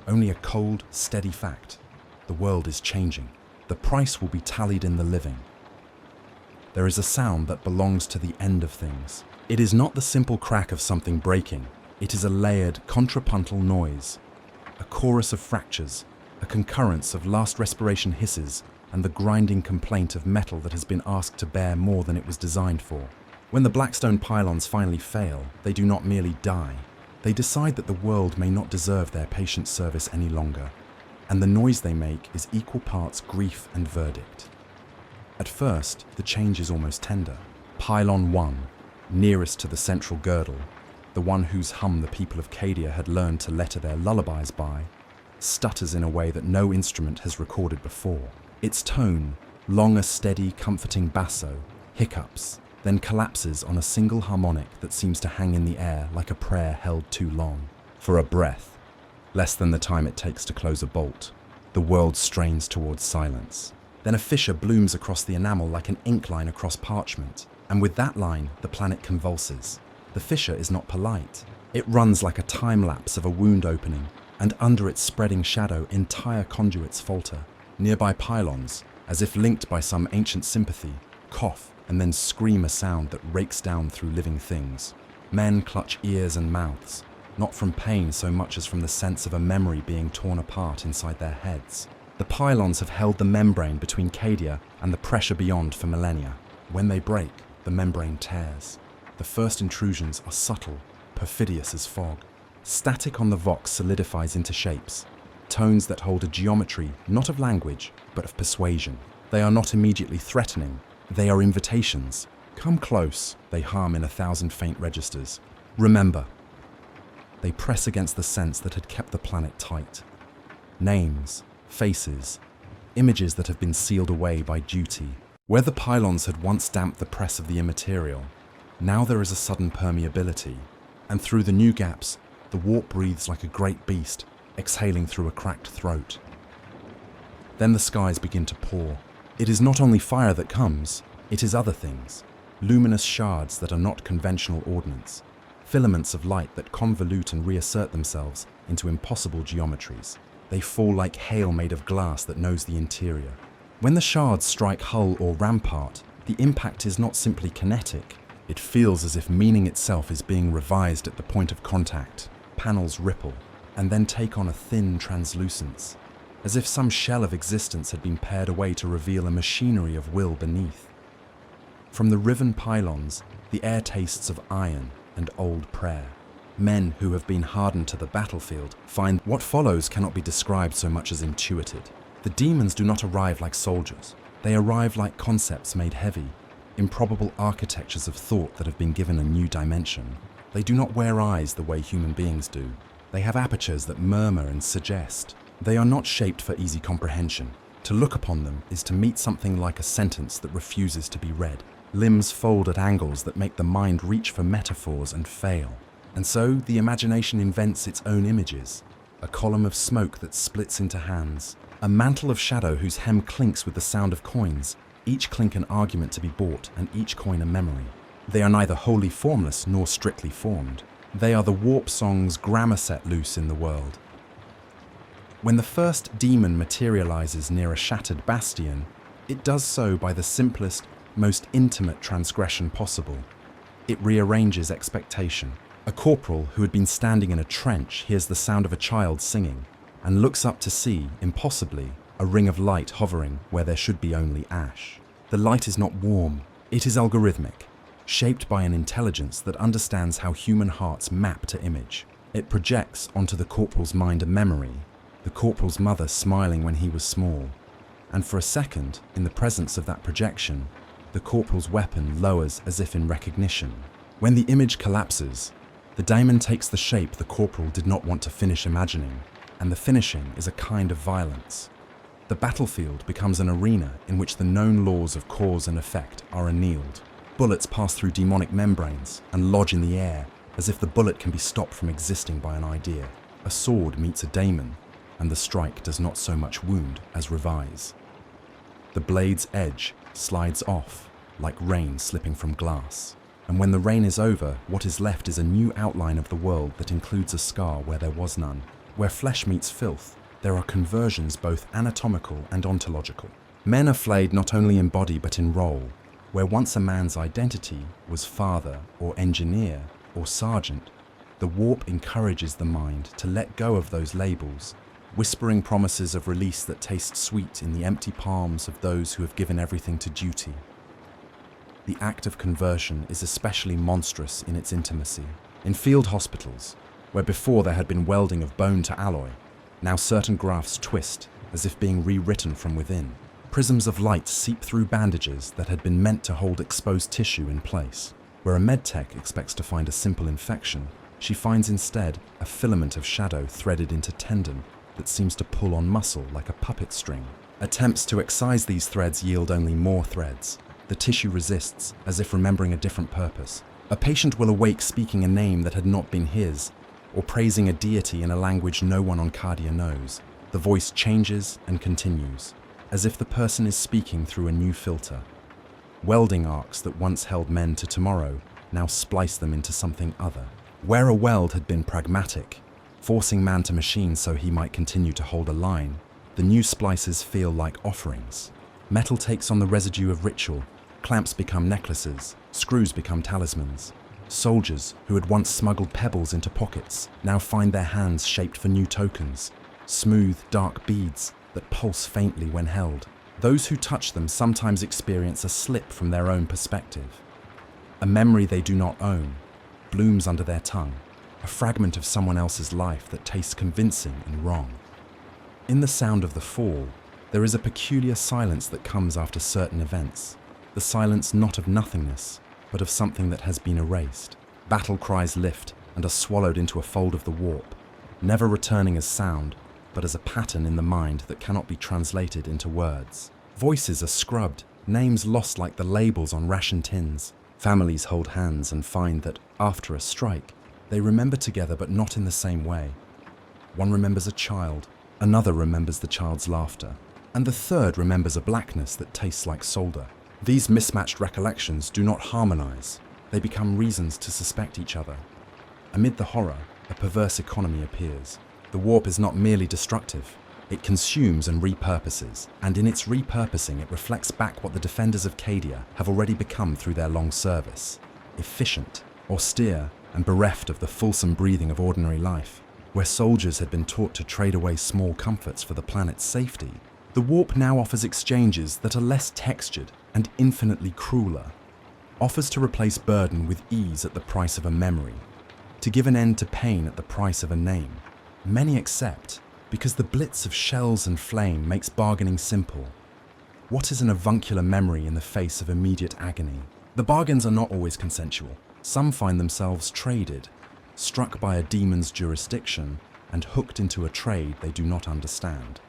only a cold, steady fact. The world is changing. The price will be tallied in the living. There is a sound that belongs to the end of things. It is not the simple crack of something breaking. It is a layered, contrapuntal noise, a chorus of fractures, a concurrence of last respiration hisses, and the grinding complaint of metal that has been asked to bear more than it was designed for. When the Blackstone pylons finally fail, they do not merely die. They decide that the world may not deserve their patient service any longer, and the noise they make is equal parts grief and verdict. At first, the change is almost tender. Pylon 1, nearest to the central girdle, the one whose hum the people of Cadia had learned to letter their lullabies by, stutters in a way that no instrument has recorded before. Its tone, long a steady, comforting basso, hiccups, then collapses on a single harmonic that seems to hang in the air like a prayer held too long. For a breath, less than the time it takes to close a bolt, the world strains towards silence. Then a fissure blooms across the enamel like an ink line across parchment, and with that line, the planet convulses. The fissure is not polite. It runs like a time lapse of a wound opening, and under its spreading shadow, entire conduits falter. Nearby pylons, as if linked by some ancient sympathy, cough and then scream a sound that rakes down through living things. Men clutch ears and mouths, not from pain so much as from the sense of a memory being torn apart inside their heads. The pylons have held the membrane between Cadia and the pressure beyond for millennia. When they break, the membrane tears. The first intrusions are subtle, perfidious as fog. Static on the Vox solidifies into shapes. tones that hold a geometry not of language, but of persuasion. They are not immediately threatening, they are invitations. Come close, they hum in 1,000 faint registers. Remember. They press against the sense that had kept the planet tight. Names, faces, images that have been sealed away by duty. Where the pylons had once damped the press of the immaterial, now there is a sudden permeability, and through the new gaps, the warp breathes like a great beast, exhaling through a cracked throat. Then the skies begin to pour. It is not only fire that comes, it is other things. Luminous shards that are not conventional ordnance. Filaments of light that convolute and reassert themselves into impossible geometries. They fall like hail made of glass that knows the interior. When the shards strike hull or rampart, the impact is not simply kinetic. It feels as if meaning itself is being revised at the point of contact. Panels ripple, and then take on a thin translucence, as if some shell of existence had been pared away to reveal a machinery of will beneath. From the riven pylons, the air tastes of iron and old prayer. Men who have been hardened to the battlefield find what follows cannot be described so much as intuited. The demons do not arrive like soldiers. They arrive like concepts made heavy, improbable architectures of thought that have been given a new dimension. They do not wear eyes the way human beings do. They have apertures that murmur and suggest. They are not shaped for easy comprehension. To look upon them is to meet something like a sentence that refuses to be read. Limbs fold at angles that make the mind reach for metaphors and fail. And so the imagination invents its own images. A column of smoke that splits into hands. A mantle of shadow whose hem clinks with the sound of coins, each clink an argument to be bought and each coin a memory. They are neither wholly formless nor strictly formed. They are the warp song's grammar set loose in the world. When the first demon materializes near a shattered bastion, it does so by the simplest, most intimate transgression possible. It rearranges expectation. A corporal who had been standing in a trench hears the sound of a child singing and looks up to see, impossibly, a ring of light hovering where there should be only ash. The light is not warm, it is algorithmic, shaped by an intelligence that understands how human hearts map to image. It projects onto the corporal's mind a memory, the corporal's mother smiling when he was small, and for a second, in the presence of that projection, the corporal's weapon lowers as if in recognition. When the image collapses, the daemon takes the shape the corporal did not want to finish imagining, and the finishing is a kind of violence. The battlefield becomes an arena in which the known laws of cause and effect are annealed. Bullets pass through demonic membranes and lodge in the air as if the bullet can be stopped from existing by an idea. A sword meets a daemon, and the strike does not so much wound as revise. The blade's edge slides off like rain slipping from glass. And when the rain is over, what is left is a new outline of the world that includes a scar where there was none. Where flesh meets filth, there are conversions both anatomical and ontological. Men are flayed not only in body but in role. Where once a man's identity was father or engineer or sergeant, the warp encourages the mind to let go of those labels, whispering promises of release that taste sweet in the empty palms of those who have given everything to duty. The act of conversion is especially monstrous in its intimacy. In field hospitals, where before there had been welding of bone to alloy, now certain grafts twist as if being rewritten from within. Prisms of light seep through bandages that had been meant to hold exposed tissue in place. Where a medtech expects to find a simple infection, she finds instead a filament of shadow threaded into tendon that seems to pull on muscle like a puppet string. Attempts to excise these threads yield only more threads. The tissue resists, as if remembering a different purpose. A patient will awake speaking a name that had not been his, or praising a deity in a language no one on Cadia knows. The voice changes and continues, as if the person is speaking through a new filter. Welding arcs that once held men to tomorrow now splice them into something other. Where a weld had been pragmatic, forcing man to machine so he might continue to hold a line, the new splices feel like offerings. Metal takes on the residue of ritual. Clamps become necklaces, screws become talismans. Soldiers who had once smuggled pebbles into pockets now find their hands shaped for new tokens, smooth, dark beads that pulse faintly when held. Those who touch them sometimes experience a slip from their own perspective. A memory they do not own blooms under their tongue, a fragment of someone else's life that tastes convincing and wrong. In the sound of the fall, there is a peculiar silence that comes after certain events. The silence not of nothingness, but of something that has been erased. Battle cries lift and are swallowed into a fold of the warp, never returning as sound, but as a pattern in the mind that cannot be translated into words. Voices are scrubbed, names lost like the labels on ration tins. Families hold hands and find that, after a strike, they remember together but not in the same way. One remembers a child, another remembers the child's laughter, and the third remembers a blackness that tastes like solder. These mismatched recollections do not harmonize. They become reasons to suspect each other. Amid the horror, a perverse economy appears. The warp is not merely destructive. It consumes and repurposes, and in its repurposing it reflects back what the defenders of Cadia have already become through their long service. Efficient, austere, and bereft of the fulsome breathing of ordinary life. Where soldiers had been taught to trade away small comforts for the planet's safety, the warp now offers exchanges that are less textured and infinitely crueler. Offers to replace burden with ease at the price of a memory, to give an end to pain at the price of a name. Many accept, because the blitz of shells and flame makes bargaining simple. What is an avuncular memory in the face of immediate agony? The bargains are not always consensual. Some find themselves traded, struck by a demon's jurisdiction and hooked into a trade they do not understand.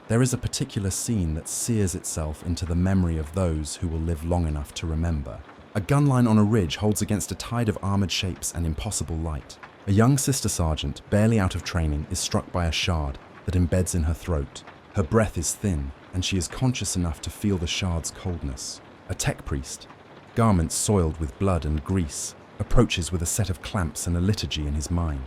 There is a particular scene that sears itself into the memory of those who will live long enough to remember. A gun line on a ridge holds against a tide of armored shapes and impossible light. A young sister sergeant, barely out of training, is struck by a shard that embeds in her throat. Her breath is thin, and she is conscious enough to feel the shard's coldness. A tech priest, garments soiled with blood and grease, approaches with a set of clamps and a liturgy in his mind.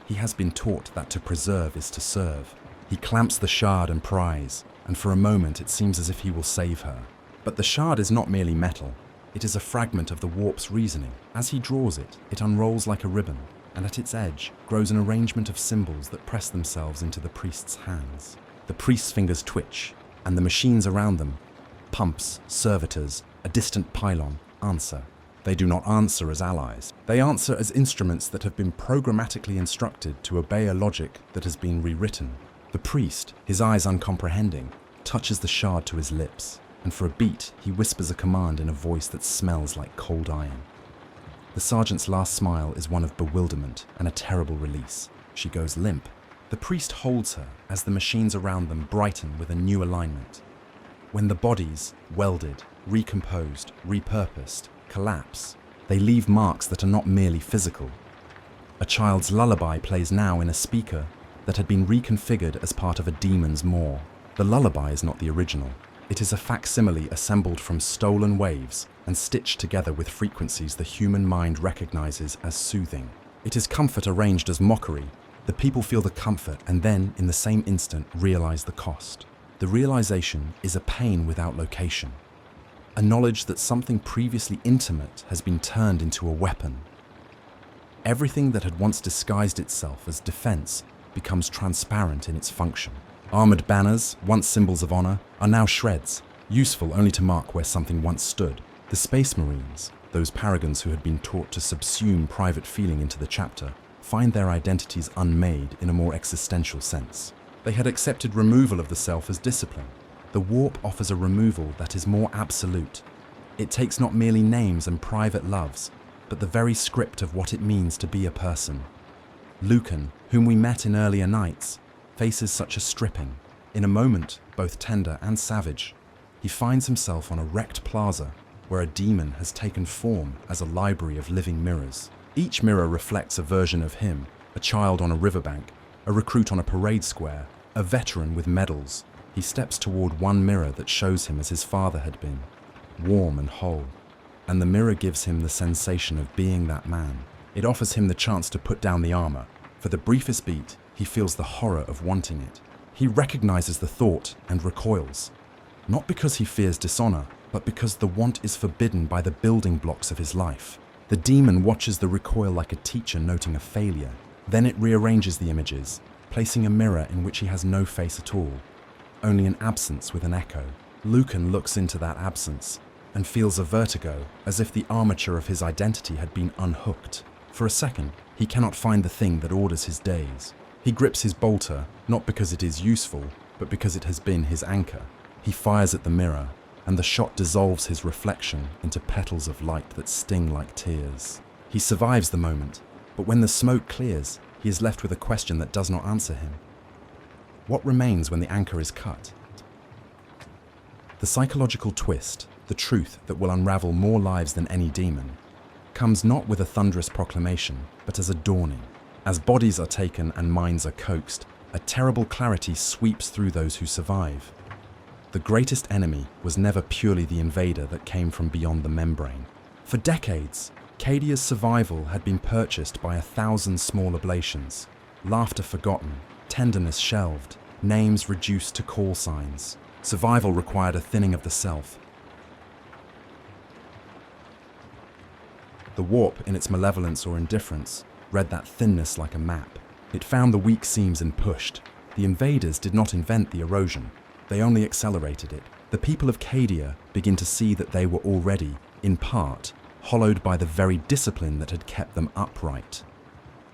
He has been taught that to preserve is to serve. He clamps the shard and pries, and for a moment it seems as if he will save her. But the shard is not merely metal. It is a fragment of the warp's reasoning. As he draws it, it unrolls like a ribbon, and at its edge grows an arrangement of symbols that press themselves into the priest's hands. The priest's fingers twitch, and the machines around them, pumps, servitors, a distant pylon, answer. They do not answer as allies. They answer as instruments that have been programmatically instructed to obey a logic that has been rewritten. The priest, his eyes uncomprehending, touches the shard to his lips, and for a beat he whispers a command in a voice that smells like cold iron. The sergeant's last smile is one of bewilderment and a terrible release. She goes limp. The priest holds her as the machines around them brighten with a new alignment. When the bodies, welded, recomposed, repurposed, collapse, they leave marks that are not merely physical. A child's lullaby plays now in a speaker that had been reconfigured as part of a demon's maw. The lullaby is not the original. It is a facsimile assembled from stolen waves and stitched together with frequencies the human mind recognizes as soothing. It is comfort arranged as mockery. The people feel the comfort and then, in the same instant, realize the cost. The realization is a pain without location. A knowledge that something previously intimate has been turned into a weapon. Everything that had once disguised itself as defense becomes transparent in its function. Armored banners, once symbols of honor, are now shreds, useful only to mark where something once stood. The Space Marines, those paragons who had been taught to subsume private feeling into the chapter, find their identities unmade in a more existential sense. They had accepted removal of the self as discipline. The warp offers a removal that is more absolute. It takes not merely names and private loves, but the very script of what it means to be a person. Lucan, whom we met in earlier nights, faces such a stripping. In a moment, both tender and savage, he finds himself on a wrecked plaza where a demon has taken form as a library of living mirrors. Each mirror reflects a version of him, a child on a riverbank, a recruit on a parade square, a veteran with medals. He steps toward one mirror that shows him as his father had been, warm and whole, and the mirror gives him the sensation of being that man. It offers him the chance to put down the armor. For the briefest beat, he feels the horror of wanting it. He recognizes the thought and recoils, not because he fears dishonor, but because the want is forbidden by the building blocks of his life. The demon watches the recoil like a teacher noting a failure. Then it rearranges the images, placing a mirror in which he has no face at all, only an absence with an echo. Lucan looks into that absence and feels a vertigo, as if the armature of his identity had been unhooked. For a second, he cannot find the thing that orders his days. He grips his bolter, not because it is useful, but because it has been his anchor. He fires at the mirror, and the shot dissolves his reflection into petals of light that sting like tears. He survives the moment, but when the smoke clears, he is left with a question that does not answer him. What remains when the anchor is cut? The psychological twist, the truth that will unravel more lives than any demon, comes not with a thunderous proclamation, but as a dawning. As bodies are taken and minds are coaxed, a terrible clarity sweeps through those who survive. The greatest enemy was never purely the invader that came from beyond the membrane. For decades, Cadia's survival had been purchased by 1,000 small oblations, laughter forgotten, tenderness shelved, names reduced to call signs. Survival required a thinning of the self. The warp, in its malevolence or indifference, read that thinness like a map. It found the weak seams and pushed. The invaders did not invent the erosion. They only accelerated it. The people of Cadia begin to see that they were already, in part, hollowed by the very discipline that had kept them upright.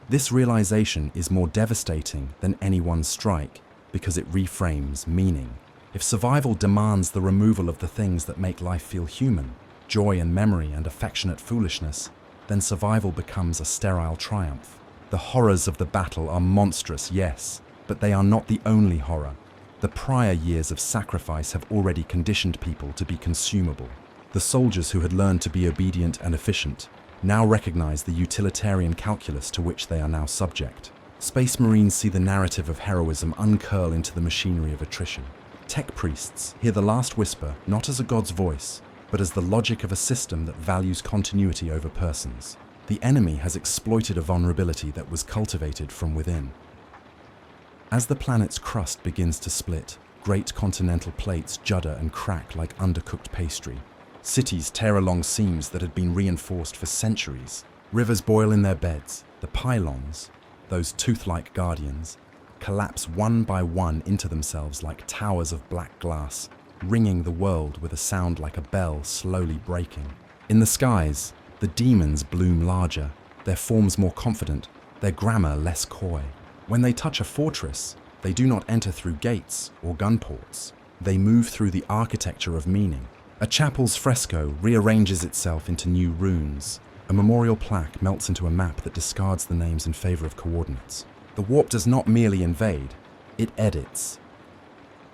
This realization is more devastating than any one strike because it reframes meaning. If survival demands the removal of the things that make life feel human, joy and memory and affectionate foolishness, then survival becomes a sterile triumph. The horrors of the battle are monstrous, yes, but they are not the only horror. The prior years of sacrifice have already conditioned people to be consumable. The soldiers who had learned to be obedient and efficient now recognize the utilitarian calculus to which they are now subject. Space Marines see the narrative of heroism uncurl into the machinery of attrition. Tech priests hear the last whisper not as a god's voice, but as the logic of a system that values continuity over persons. The enemy has exploited a vulnerability that was cultivated from within. As the planet's crust begins to split, great continental plates judder and crack like undercooked pastry. Cities tear along seams that had been reinforced for centuries. Rivers boil in their beds. The pylons, those tooth-like guardians, collapse one by one into themselves like towers of black glass, ringing the world with a sound like a bell slowly breaking. In the skies, the demons bloom larger, their forms more confident, their grammar less coy. When they touch a fortress, they do not enter through gates or gun ports. They move through the architecture of meaning. A chapel's fresco rearranges itself into new runes. A memorial plaque melts into a map that discards the names in favor of coordinates. The warp does not merely invade, it edits.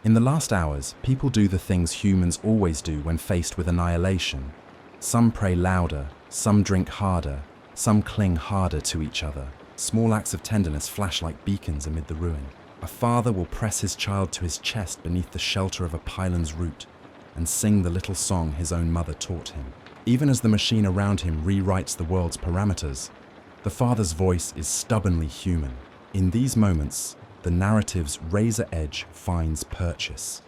In the last hours, people do the things humans always do when faced with annihilation. Some pray louder, some drink harder, some cling harder to each other. Small acts of tenderness flash like beacons amid the ruin. A father will press his child to his chest beneath the shelter of a pylon's root and sing the little song his own mother taught him. Even as the machine around him rewrites the world's parameters, the father's voice is stubbornly human. In these moments, the narrative's razor edge finds purchase.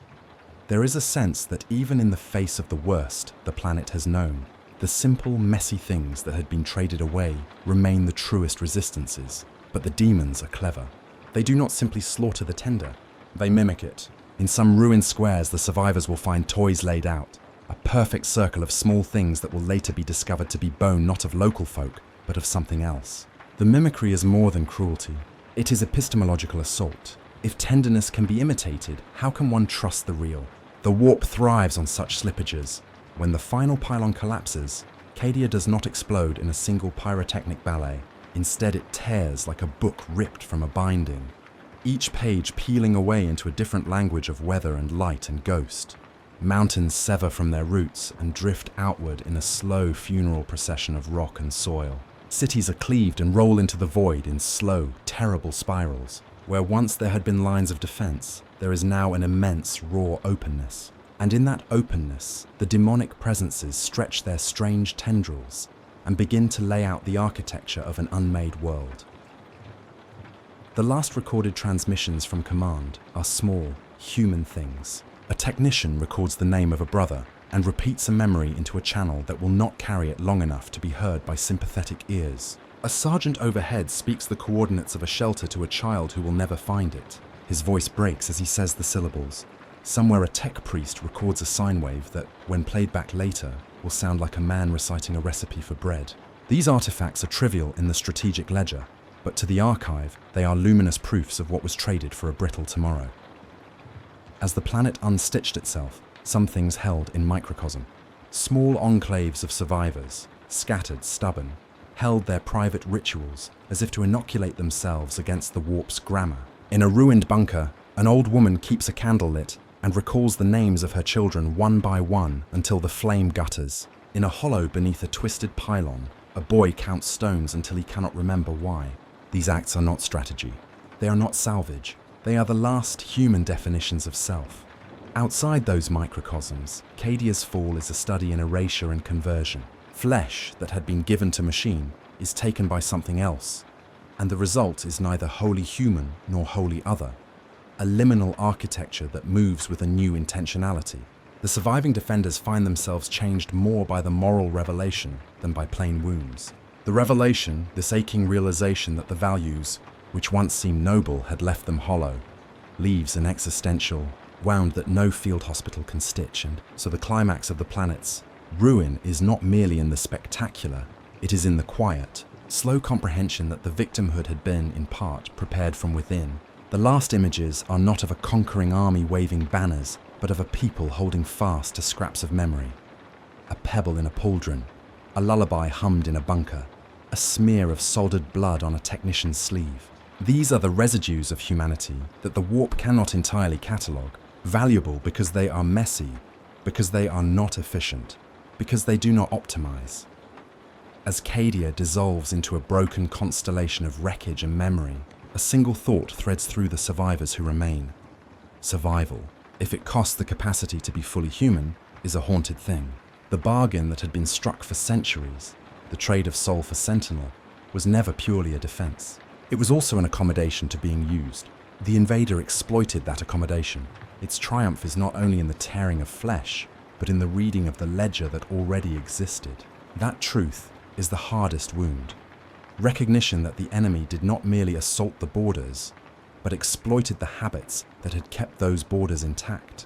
There is a sense that even in the face of the worst the planet has known, the simple, messy things that had been traded away remain the truest resistances. But the demons are clever. They do not simply slaughter the tender, they mimic it. In some ruined squares, the survivors will find toys laid out, a perfect circle of small things that will later be discovered to be bone not of local folk, but of something else. The mimicry is more than cruelty. It is epistemological assault. If tenderness can be imitated, how can one trust the real? The warp thrives on such slippages. When the final pylon collapses, Cadia does not explode in a single pyrotechnic ballet. Instead, it tears like a book ripped from a binding, each page peeling away into a different language of weather and light and ghost. Mountains sever from their roots and drift outward in a slow funeral procession of rock and soil. Cities are cleaved and roll into the void in slow, terrible spirals. Where once there had been lines of defense, there is now an immense, raw openness. And in that openness, the demonic presences stretch their strange tendrils and begin to lay out the architecture of an unmade world. The last recorded transmissions from command are small, human things. A technician records the name of a brother and repeats a memory into a channel that will not carry it long enough to be heard by sympathetic ears. A sergeant overhead speaks the coordinates of a shelter to a child who will never find it. His voice breaks as he says the syllables. Somewhere a tech priest records a sine wave that, when played back later, will sound like a man reciting a recipe for bread. These artifacts are trivial in the strategic ledger, but to the archive, they are luminous proofs of what was traded for a brittle tomorrow. As the planet unstitched itself, some things held in microcosm. Small enclaves of survivors, scattered, stubborn, held their private rituals as if to inoculate themselves against the warp's grammar. In a ruined bunker, an old woman keeps a candle lit and recalls the names of her children one by one until the flame gutters. In a hollow beneath a twisted pylon, a boy counts stones until he cannot remember why. These acts are not strategy. They are not salvage. They are the last human definitions of self. Outside those microcosms, Cadia's fall is a study in erasure and conversion. Flesh that had been given to machine is taken by something else, and the result is neither wholly human nor wholly other. A liminal architecture that moves with a new intentionality. The surviving defenders find themselves changed more by the moral revelation than by plain wounds. The revelation, this aching realization that the values, which once seemed noble, had left them hollow, leaves an existential wound that no field hospital can stitch, and so the climax of the planet's ruin is not merely in the spectacular, it is in the quiet, slow comprehension that the victimhood had been, in part, prepared from within. The last images are not of a conquering army waving banners, but of a people holding fast to scraps of memory. A pebble in a pauldron, a lullaby hummed in a bunker, a smear of soldered blood on a technician's sleeve. These are the residues of humanity that the warp cannot entirely catalogue, valuable because they are messy, because they are not efficient, because they do not optimize. As Cadia dissolves into a broken constellation of wreckage and memory, a single thought threads through the survivors who remain. Survival, if it costs the capacity to be fully human, is a haunted thing. The bargain that had been struck for centuries, the trade of soul for sentinel, was never purely a defense. It was also an accommodation to being used. The invader exploited that accommodation. Its triumph is not only in the tearing of flesh, but in the reading of the ledger that already existed. That truth is the hardest wound. Recognition that the enemy did not merely assault the borders, but exploited the habits that had kept those borders intact.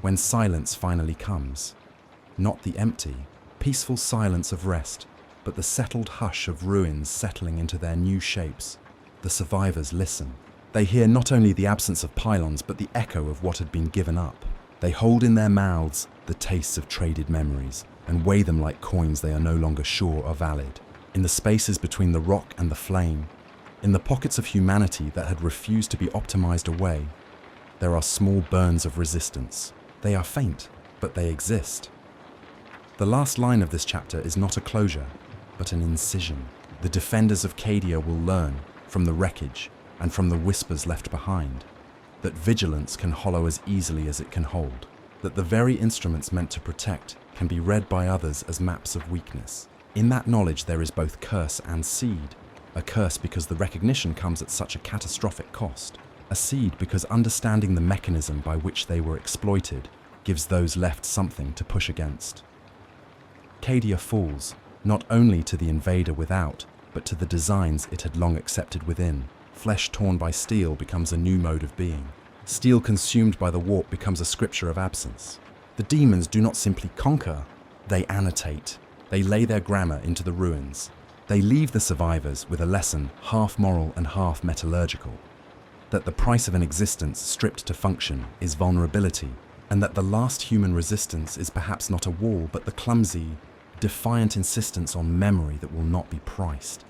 When silence finally comes, not the empty, peaceful silence of rest, but the settled hush of ruins settling into their new shapes, the survivors listen. They hear not only the absence of pylons, but the echo of what had been given up. They hold in their mouths the tastes of traded memories and weigh them like coins they are no longer sure are valid. In the spaces between the rock and the flame, in the pockets of humanity that had refused to be optimized away, there are small burns of resistance. They are faint, but they exist. The last line of this chapter is not a closure, but an incision. The defenders of Cadia will learn, from the wreckage and from the whispers left behind, that vigilance can hollow as easily as it can hold, that the very instruments meant to protect can be read by others as maps of weakness. In that knowledge there is both curse and seed. A curse because the recognition comes at such a catastrophic cost. A seed because understanding the mechanism by which they were exploited gives those left something to push against. Cadia falls, not only to the invader without, but to the designs it had long accepted within. Flesh torn by steel becomes a new mode of being. Steel consumed by the warp becomes a scripture of absence. The demons do not simply conquer, they annotate. They lay their grammar into the ruins. They leave the survivors with a lesson half moral and half metallurgical. That the price of an existence stripped to function is vulnerability, and that the last human resistance is perhaps not a wall, but the clumsy, defiant insistence on memory that will not be priced.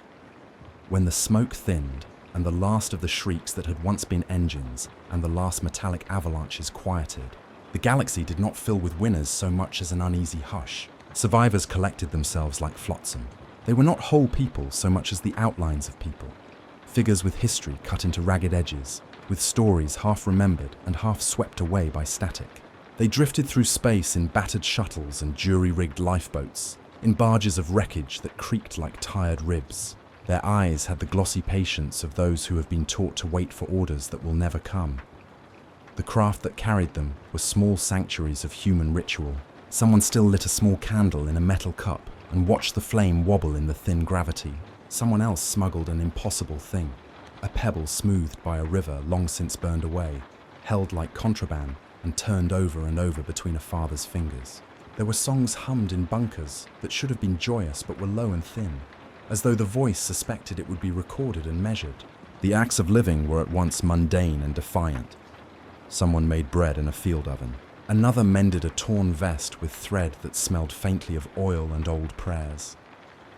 When the smoke thinned, and the last of the shrieks that had once been engines, and the last metallic avalanches quieted, the galaxy did not fill with winners so much as an uneasy hush. Survivors collected themselves like flotsam. They were not whole people so much as the outlines of people. Figures with history cut into ragged edges, with stories half remembered and half swept away by static. They drifted through space in battered shuttles and jury-rigged lifeboats, in barges of wreckage that creaked like tired ribs. Their eyes had the glossy patience of those who have been taught to wait for orders that will never come. The craft that carried them were small sanctuaries of human ritual. Someone still lit a small candle in a metal cup and watched the flame wobble in the thin gravity. Someone else smuggled an impossible thing, a pebble smoothed by a river long since burned away, held like contraband and turned over and over between a father's fingers. There were songs hummed in bunkers that should have been joyous but were low and thin. as though the voice suspected it would be recorded and measured. The acts of living were at once mundane and defiant. Someone made bread in a field oven. Another mended a torn vest with thread that smelled faintly of oil and old prayers.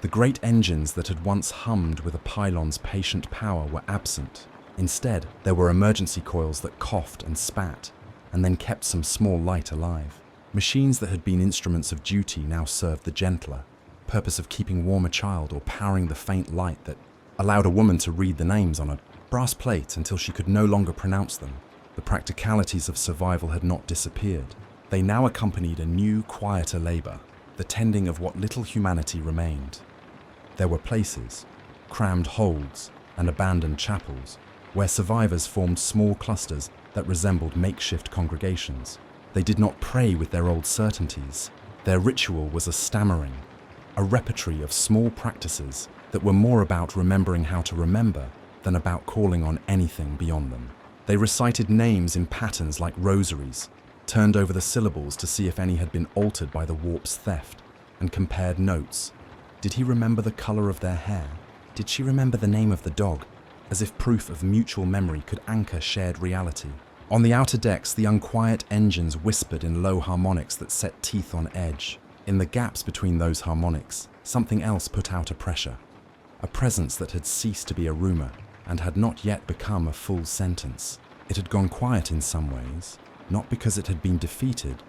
The great engines that had once hummed with a pylon's patient power were absent. Instead, there were emergency coils that coughed and spat, and then kept some small light alive. Machines that had been instruments of duty now served the gentler purpose of keeping warm a child or powering the faint light that allowed a woman to read the names on a brass plate until she could no longer pronounce them. The practicalities of survival had not disappeared. They now accompanied a new, quieter labor, the tending of what little humanity remained. There were places, crammed holds, and abandoned chapels, where survivors formed small clusters that resembled makeshift congregations. They did not pray with their old certainties. Their ritual was a stammering, a repertory of small practices that were more about remembering how to remember than about calling on anything beyond them. They recited names in patterns like rosaries, turned over the syllables to see if any had been altered by the warp's theft, and compared notes. Did he remember the color of their hair? Did she remember the name of the dog? As if proof of mutual memory could anchor shared reality. On the outer decks, the unquiet engines whispered in low harmonics that set teeth on edge. In the gaps between those harmonics, something else put out a pressure. A presence that had ceased to be a rumor and had not yet become a full sentence. It had gone quiet in some ways, not because it had been defeated,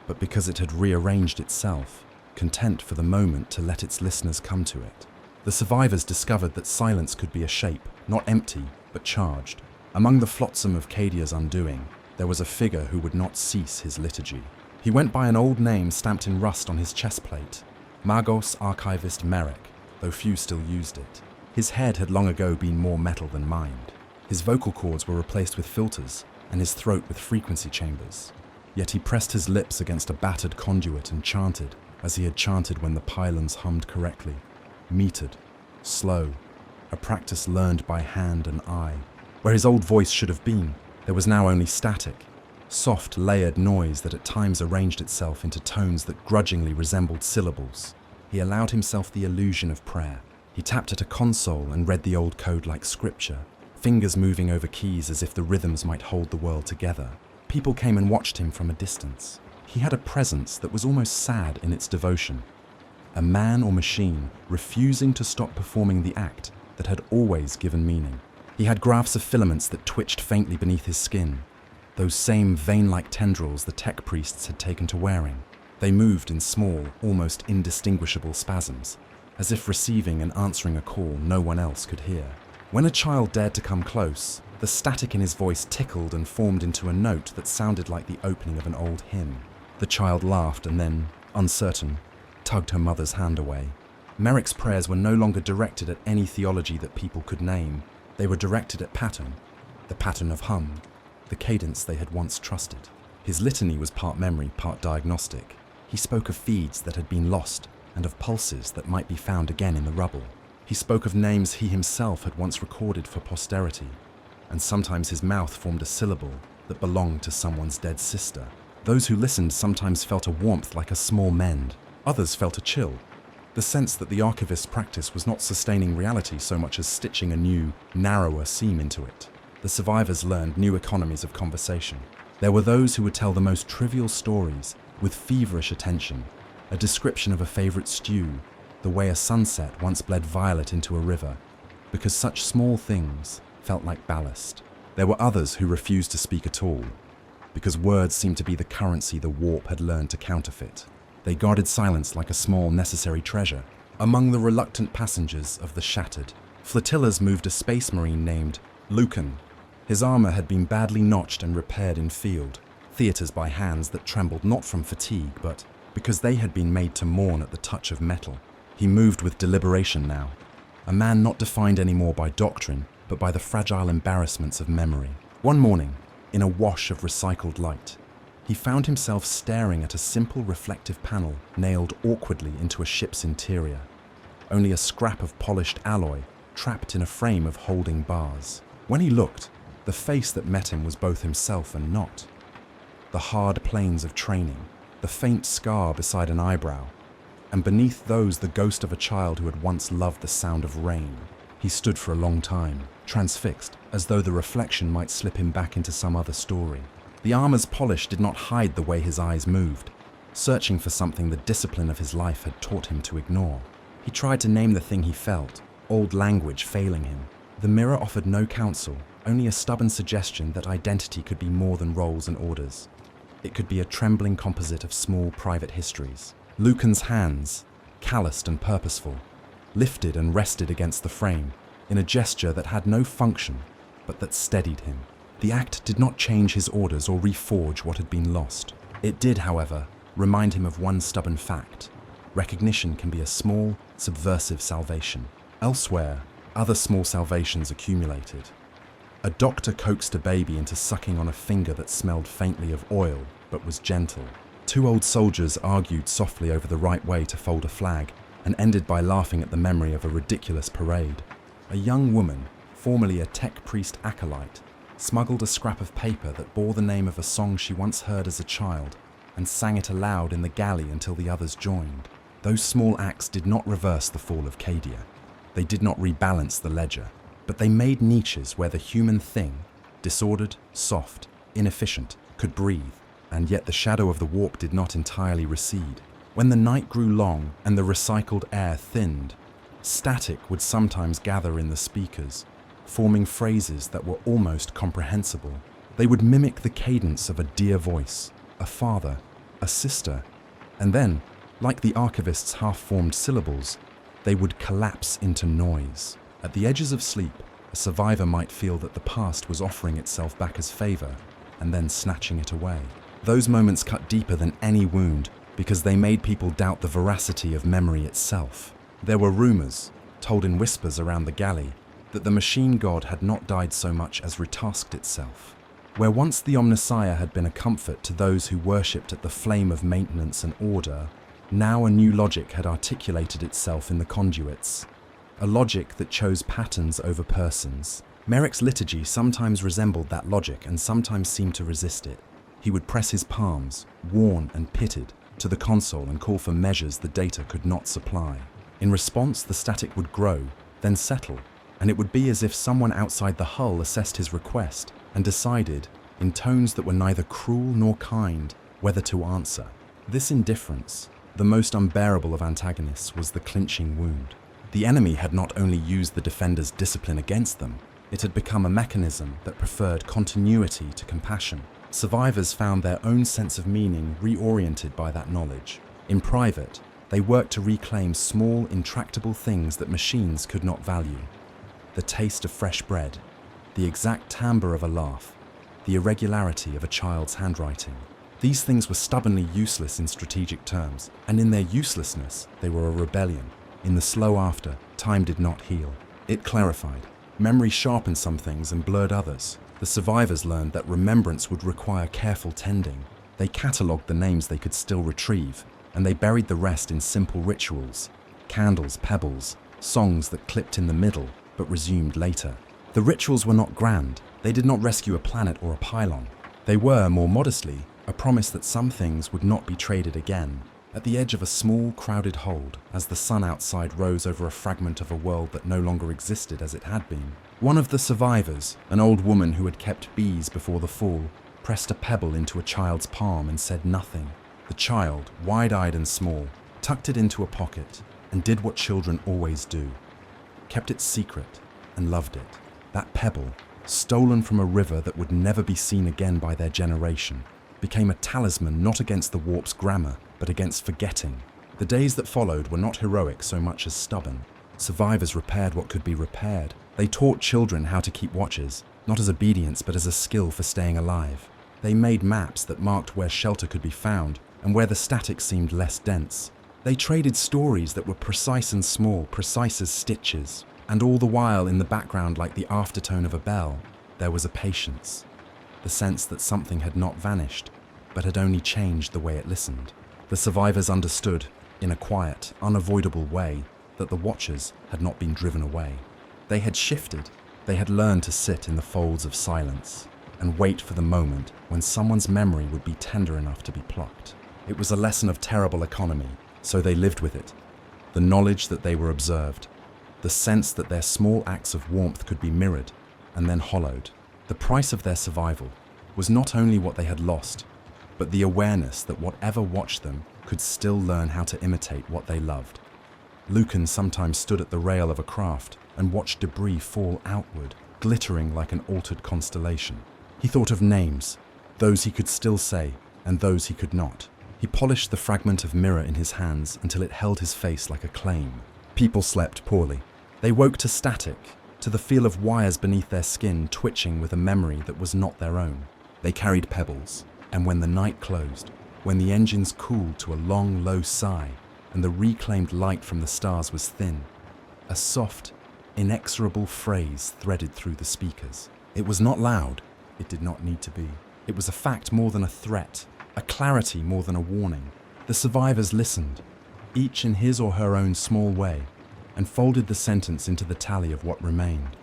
but because it had rearranged itself, content for the moment to let its listeners come to it. The survivors discovered that silence could be a shape, not empty, but charged. Among the flotsam of Cadia's undoing, there was a figure who would not cease his liturgy. He went by an old name stamped in rust on his chestplate, Magos Archivist Merrick, though few still used it. His head had long ago been more metal than mind. His vocal cords were replaced with filters, and his throat with frequency chambers. Yet he pressed his lips against a battered conduit and chanted, as he had chanted when the pylons hummed correctly. Metered, slow, a practice learned by hand and eye. Where his old voice should have been, there was now only static, soft, layered noise that at times arranged itself into tones that grudgingly resembled syllables. He allowed himself the illusion of prayer. He tapped at a console and read the old code like scripture, fingers moving over keys as if the rhythms might hold the world together. People came and watched him from a distance. He had a presence that was almost sad in its devotion. A man or machine refusing to stop performing the act that had always given meaning. He had grafts of filaments that twitched faintly beneath his skin, those same vein-like tendrils the tech priests had taken to wearing. They moved in small, almost indistinguishable spasms, as if receiving and answering a call no one else could hear. When a child dared to come close, the static in his voice tickled and formed into a note that sounded like the opening of an old hymn. The child laughed and then, uncertain, tugged her mother's hand away. Merrick's prayers were no longer directed at any theology that people could name. They were directed at pattern, the pattern of hum, the cadence they had once trusted. His litany was part memory, part diagnostic. He spoke of feeds that had been lost and of pulses that might be found again in the rubble. He spoke of names he himself had once recorded for posterity, and sometimes his mouth formed a syllable that belonged to someone's dead sister. Those who listened sometimes felt a warmth like a small mend. Others felt a chill, the sense that the archivist's practice was not sustaining reality so much as stitching a new, narrower seam into it. The survivors learned new economies of conversation. There were those who would tell the most trivial stories with feverish attention, a description of a favorite stew, the way a sunset once bled violet into a river, because such small things felt like ballast. There were others who refused to speak at all, because words seemed to be the currency the warp had learned to counterfeit. They guarded silence like a small, necessary treasure. Among the reluctant passengers of the shattered, flotillas moved a space marine named Lucan. His armor had been badly notched and repaired in field, theaters by hands that trembled not from fatigue, but because they had been made to mourn at the touch of metal. He moved with deliberation now, a man not defined anymore by doctrine, but by the fragile embarrassments of memory. One morning, in a wash of recycled light, he found himself staring at a simple reflective panel nailed awkwardly into a ship's interior, only a scrap of polished alloy trapped in a frame of holding bars. When he looked, the face that met him was both himself and not. The hard planes of training, the faint scar beside an eyebrow, and beneath those the ghost of a child who had once loved the sound of rain. He stood for a long time, transfixed, as though the reflection might slip him back into some other story. The armor's polish did not hide the way his eyes moved, searching for something the discipline of his life had taught him to ignore. He tried to name the thing he felt, old language failing him. The mirror offered no counsel, only a stubborn suggestion that identity could be more than roles and orders. It could be a trembling composite of small private histories. Lucan's hands, calloused and purposeful, lifted and rested against the frame in a gesture that had no function, but that steadied him. The act did not change his orders or reforge what had been lost. It did, however, remind him of one stubborn fact. Recognition can be a small, subversive salvation. Elsewhere, other small salvations accumulated. A doctor coaxed a baby into sucking on a finger that smelled faintly of oil, but was gentle. Two old soldiers argued softly over the right way to fold a flag, and ended by laughing at the memory of a ridiculous parade. A young woman, formerly a tech priest acolyte, smuggled a scrap of paper that bore the name of a song she once heard as a child, and sang it aloud in the galley until the others joined. Those small acts did not reverse the fall of Cadia. They did not rebalance the ledger, but they made niches where the human thing, disordered, soft, inefficient, could breathe, and yet the shadow of the warp did not entirely recede. When the night grew long and the recycled air thinned, static would sometimes gather in the speakers, forming phrases that were almost comprehensible. They would mimic the cadence of a dear voice, a father, a sister, and then, like the archivist's half-formed syllables, they would collapse into noise. At the edges of sleep, a survivor might feel that the past was offering itself back as favor, and then snatching it away. Those moments cut deeper than any wound, because they made people doubt the veracity of memory itself. There were rumors, told in whispers around the galley, that the machine god had not died so much as retasked itself. Where once the Omnissiah had been a comfort to those who worshipped at the flame of maintenance and order, now a new logic had articulated itself in the conduits. A logic that chose patterns over persons. Merrick's liturgy sometimes resembled that logic and sometimes seemed to resist it. He would press his palms, worn and pitted, to the console and call for measures the data could not supply. In response, the static would grow, then settle, and it would be as if someone outside the hull assessed his request and decided, in tones that were neither cruel nor kind, whether to answer. This indifference, the most unbearable of antagonists, was the clinching wound. The enemy had not only used the defender's discipline against them, it had become a mechanism that preferred continuity to compassion. Survivors found their own sense of meaning reoriented by that knowledge. In private, they worked to reclaim small, intractable things that machines could not value. The taste of fresh bread, the exact timbre of a laugh, the irregularity of a child's handwriting. These things were stubbornly useless in strategic terms, and in their uselessness, they were a rebellion. In the slow after, time did not heal. It clarified. Memory sharpened some things and blurred others. The survivors learned that remembrance would require careful tending. They catalogued the names they could still retrieve, and they buried the rest in simple rituals. Candles, pebbles, songs that clipped in the middle, but resumed later. The rituals were not grand. They did not rescue a planet or a pylon. They were, more modestly, a promise that some things would not be traded again. At the edge of a small, crowded hold, as the sun outside rose over a fragment of a world that no longer existed as it had been, one of the survivors, an old woman who had kept bees before the fall, pressed a pebble into a child's palm and said nothing. The child, wide-eyed and small, tucked it into a pocket and did what children always do. Kept it secret and loved it. That pebble, stolen from a river that would never be seen again by their generation, became a talisman not against the warp's grammar, but against forgetting. The days that followed were not heroic so much as stubborn. Survivors repaired what could be repaired. They taught children how to keep watches, not as obedience but as a skill for staying alive. They made maps that marked where shelter could be found and where the static seemed less dense. They traded stories that were precise and small, precise as stitches. And all the while, in the background, like the aftertone of a bell, there was a patience. The sense that something had not vanished, but had only changed the way it listened. The survivors understood, in a quiet, unavoidable way, that the Watchers had not been driven away. They had shifted. They had learned to sit in the folds of silence and wait for the moment when someone's memory would be tender enough to be plucked. It was a lesson of terrible economy, So they lived with it. The knowledge that they were observed, the sense that their small acts of warmth could be mirrored and then hollowed. The price of their survival was not only what they had lost, but the awareness that whatever watched them could still learn how to imitate what they loved. Lucan sometimes stood at the rail of a craft and watched debris fall outward, glittering like an altered constellation. He thought of names, those he could still say and those he could not. He polished the fragment of mirror in his hands until it held his face like a claim. People slept poorly. They woke to static, to the feel of wires beneath their skin twitching with a memory that was not their own. They carried pebbles, and when the night closed, when the engines cooled to a long, low sigh, and the reclaimed light from the stars was thin, a soft, inexorable phrase threaded through the speakers. It was not loud. It did not need to be. It was a fact more than a threat, a clarity more than a warning. The survivors listened, each in his or her own small way, and folded the sentence into the tally of what remained.